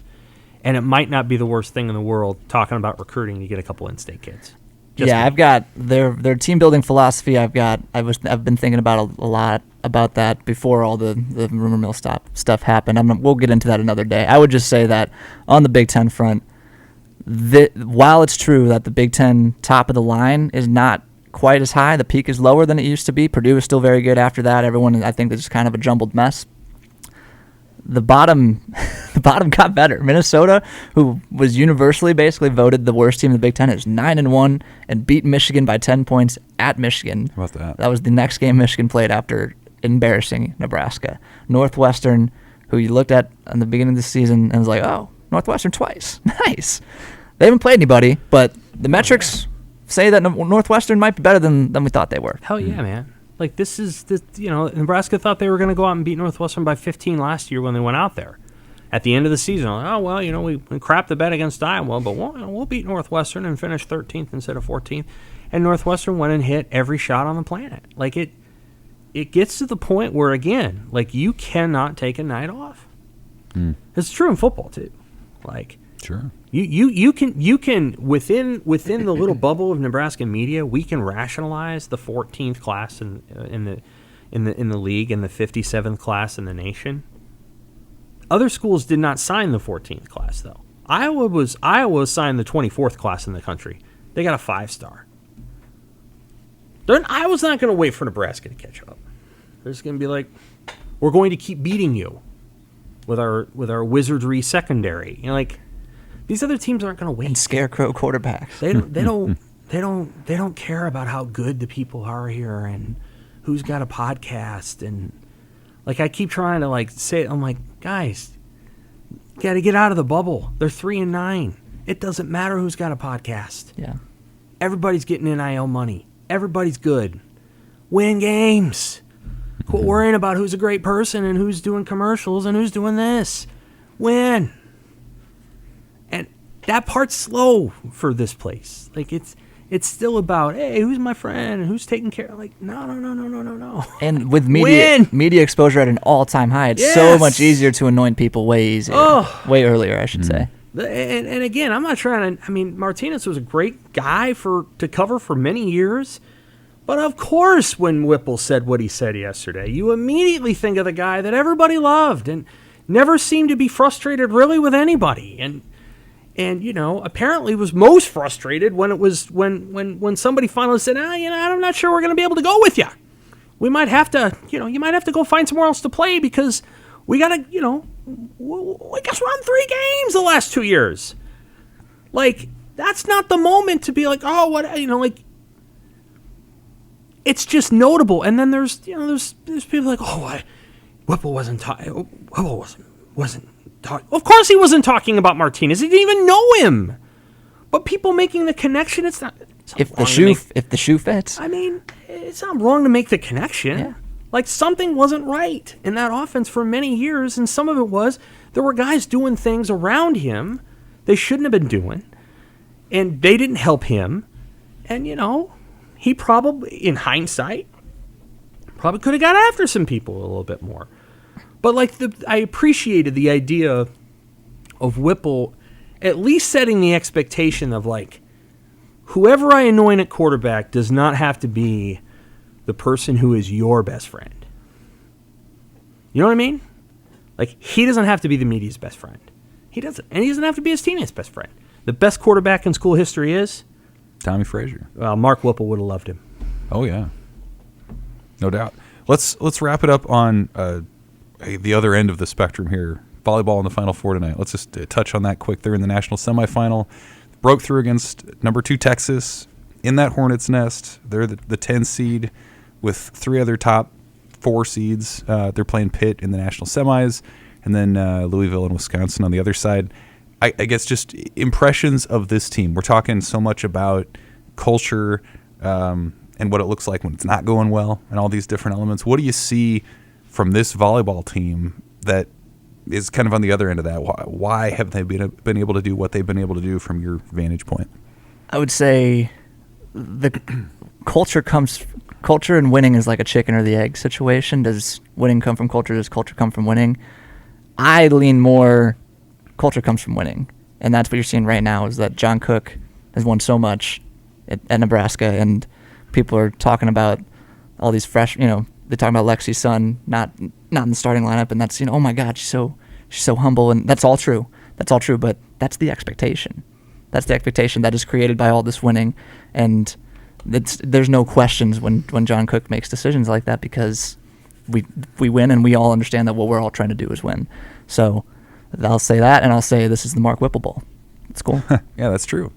Speaker 2: And it might not be the worst thing in the world talking about recruiting to get a couple in-state kids.
Speaker 3: I've got their team building philosophy. I've been thinking about a lot about that before all the rumor mill stuff happened. We'll get into that another day. I would just say that on the Big Ten front, while it's true that the Big Ten top of the line is not quite as high, the peak is lower than it used to be. Purdue is still very good after that. Everyone, I think, is kind of a jumbled mess. The bottom got better. Minnesota, who was universally basically voted the worst team in the Big Ten, is 9-1 and beat Michigan by 10 points at Michigan.
Speaker 1: How about that?
Speaker 3: That was the next game Michigan played after embarrassing Nebraska. Northwestern, who you looked at in the beginning of the season and was like, oh, Northwestern twice. Nice. They haven't played anybody, but the metrics say that Northwestern might be better than we thought they were.
Speaker 2: Hell yeah, man. Like, Nebraska thought they were going to go out and beat Northwestern by 15 last year when they went out there. At the end of the season, like, oh, well, we crapped the bet against Iowa, but we'll beat Northwestern and finish 13th instead of 14th. And Northwestern went and hit every shot on the planet. Like, it gets to the point where, again, like, you cannot take a night off. It's true in football, too. Like,
Speaker 1: sure.
Speaker 2: You can within the little bubble of Nebraska media, we can rationalize the 14th class in the league and the 57th class in the nation. Other schools did not sign the 14th class, though. Iowa signed the 24th class in the country. They got a 5-star. Iowa's not going to wait for Nebraska to catch up. They're just going to be like, we're going to keep beating you with our wizardry secondary. You know, like, these other teams aren't going to wait.
Speaker 3: And scarecrow quarterbacks.
Speaker 2: They don't care about how good the people are here and who's got a podcast. And like, I keep trying to like say it. I'm like, guys, you got to get out of the bubble. They're 3-9. It doesn't matter who's got a podcast.
Speaker 3: Yeah.
Speaker 2: Everybody's getting NIL money. Everybody's good. Win games. Quit worrying about who's a great person and who's doing commercials and who's doing this. Win. And that part's slow for this place. Like, it's still about, hey, who's my friend and who's taking care of, like, no.
Speaker 3: And with media exposure at an all-time high, it's so much easier to anoint people way earlier, I should say.
Speaker 2: And again, I'm not trying to, I mean, Martinez was a great guy to cover for many years. But of course, when Whipple said what he said yesterday, you immediately think of the guy that everybody loved and never seemed to be frustrated really with anybody. And you know, apparently was most frustrated when it was when somebody finally said, I'm not sure we're going to be able to go with you. We might have to, you might have to go find somewhere else to play because we got to, I guess we're on 3 games the last 2 years. Like, that's not the moment to be like, oh, what, like, it's just notable. And then there's people like, oh, Whipple wasn't talking. Whipple wasn't talking. Of course he wasn't talking about Martinez. He didn't even know him. But people making the connection, it's not
Speaker 3: if the shoe fits.
Speaker 2: I mean, it's not wrong to make the connection.
Speaker 3: Yeah.
Speaker 2: Like, something wasn't right in that offense for many years, and some of it was there were guys doing things around him they shouldn't have been doing, and they didn't help him. And he probably, in hindsight, probably could have got after some people a little bit more. But I appreciated the idea of Whipple at least setting the expectation of, like, whoever I anoint at quarterback does not have to be the person who is your best friend. You know what I mean? Like, he doesn't have to be the media's best friend. He doesn't. And he doesn't have to be his teammate's best friend. The best quarterback in school history is
Speaker 1: Tommy Frazier.
Speaker 2: Mark Whipple would have loved him.
Speaker 1: Oh yeah, no doubt. Let's wrap it up on the other end of the spectrum here. Volleyball in the Final Four tonight. Let's just touch on that quick. They're in the national semifinal. Broke through against number 2 Texas in that Hornets nest. They're the 10 seed with 3 other top 4 seeds. They're playing Pitt in the national semis, and then Louisville and Wisconsin on the other side. I guess just impressions of this team. We're talking so much about culture and what it looks like when it's not going well and all these different elements. What do you see from this volleyball team that is kind of on the other end of that? Why have they been able to do what they've been able to do from your vantage point?
Speaker 3: I would say the culture and winning is like a chicken or the egg situation. Does winning come from culture? Does culture come from winning? I lean more culture comes from winning. And that's what you're seeing right now is that John Cook has won so much at Nebraska, and people are talking about all these fresh, they're talking about Lexi's son not in the starting lineup, and that's, oh my God, she's so humble, and that's all true. That's all true, but that's the expectation. That's the expectation that is created by all this winning, and there's no questions when John Cook makes decisions like that because we win, and we all understand that what we're all trying to do is win. So I'll say that, and I'll say this is the Mark Whipple Bowl. It's cool.
Speaker 1: Yeah, that's true.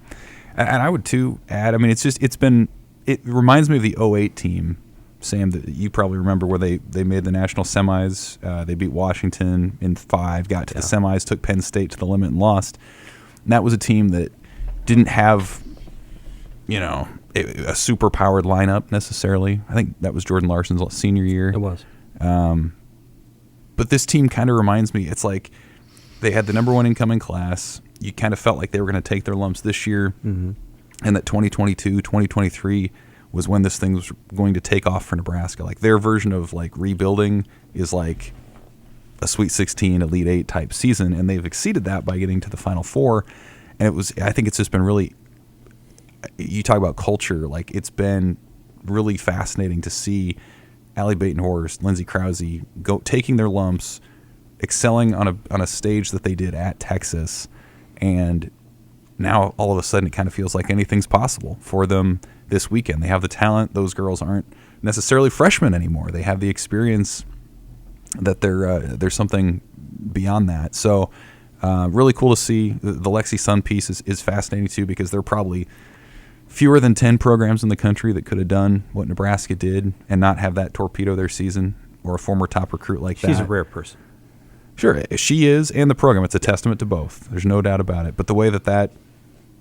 Speaker 1: And I would too add, it reminds me of the 08 team, Sam, that you probably remember, where they made the national semis. They beat Washington in 5, got to the semis, took Penn State to the limit and lost. And that was a team that didn't have, a super powered lineup necessarily. I think that was Jordan Larson's senior year.
Speaker 2: It was.
Speaker 1: But this team kind of reminds me, it's like they had the number 1 incoming class. You kind of felt like they were going to take their lumps this year, and that 2022, 2023 was when this thing was going to take off for Nebraska. Like their version of like rebuilding is like a Sweet 16, Elite 8 type season, and they've exceeded that by getting to the Final Four. And I think it's just been really, you talk about culture, like it's been really fascinating to see Allie Batenhorst, Lindsey Krause taking their lumps, excelling on a stage that they did at Texas, and now all of a sudden it kind of feels like anything's possible for them this weekend. They have the talent. Those girls aren't necessarily freshmen anymore. They have the experience that there's something beyond that. So really cool to see. The Lexi Sun piece is fascinating too, because there are probably fewer than 10 programs in the country that could have done what Nebraska did and not have that torpedo their season, or a former top recruit like that.
Speaker 2: She's a rare person.
Speaker 1: Sure, she is, and the program. It's a testament to both. There's no doubt about it. But the way that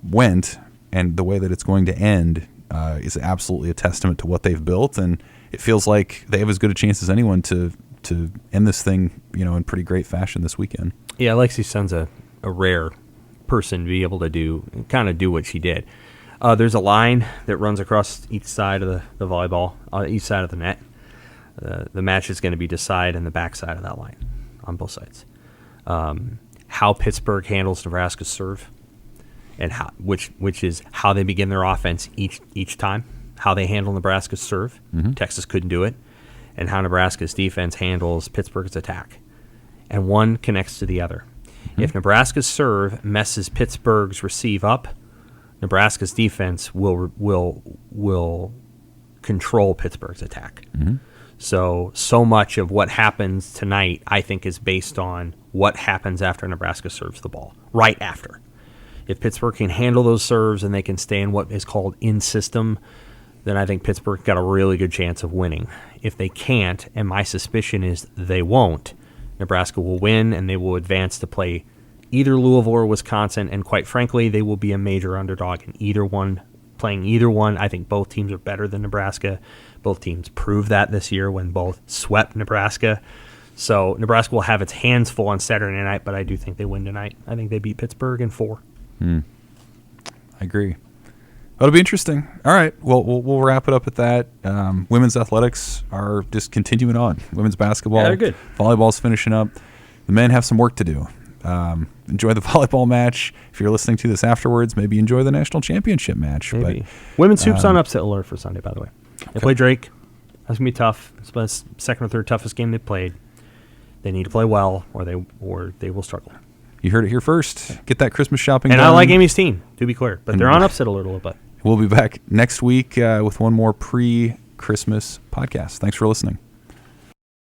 Speaker 1: went and the way that it's going to end is absolutely a testament to what they've built, and it feels like they have as good a chance as anyone to end this thing, in pretty great fashion this weekend. Yeah,
Speaker 2: Lexi's son's a rare person to be able to do what she did. There's a line that runs across each side of the volleyball, each side of the net. The match is going to be decided in the backside of that line on both sides. How Pittsburgh handles Nebraska's serve, and which is how they begin their offense each time, how they handle Nebraska's serve. Texas couldn't do it. And how Nebraska's defense handles Pittsburgh's attack. And one connects to the other. If Nebraska's serve messes Pittsburgh's receive up, Nebraska's defense will control Pittsburgh's attack. So much of what happens tonight, I think, is based on what happens after Nebraska serves the ball, right after. If Pittsburgh can handle those serves and they can stay in what is called in-system, then I think Pittsburgh got a really good chance of winning. If they can't, and my suspicion is they won't, Nebraska will win and they will advance to play either Louisville or Wisconsin, and quite frankly, they will be a major underdog in either one. Playing either one, I think both teams are better than Nebraska. Both teams proved that this year when both swept Nebraska. So Nebraska will have its hands full on Saturday night, but I do think they win tonight. I think they beat Pittsburgh in 4.
Speaker 1: I agree. That'll be interesting. All right, well, we'll wrap it up at that. Women's athletics are just continuing on. Women's basketball,
Speaker 2: they're good.
Speaker 1: Volleyball's finishing up. The men have some work to do. Enjoy the volleyball match. If you're listening to this afterwards, maybe enjoy the national championship match.
Speaker 2: Maybe. But Women's hoops on upset alert for Sunday, by the way. They play Drake. That's going to be tough. It's the second or third toughest game they've played. They need to play well, or they will struggle.
Speaker 1: You heard it here first. Get that Christmas shopping
Speaker 2: and
Speaker 1: done.
Speaker 2: I like Amy's team, to be clear. But they're on upset alert a little bit.
Speaker 1: We'll be back next week with one more pre-Christmas podcast. Thanks for listening.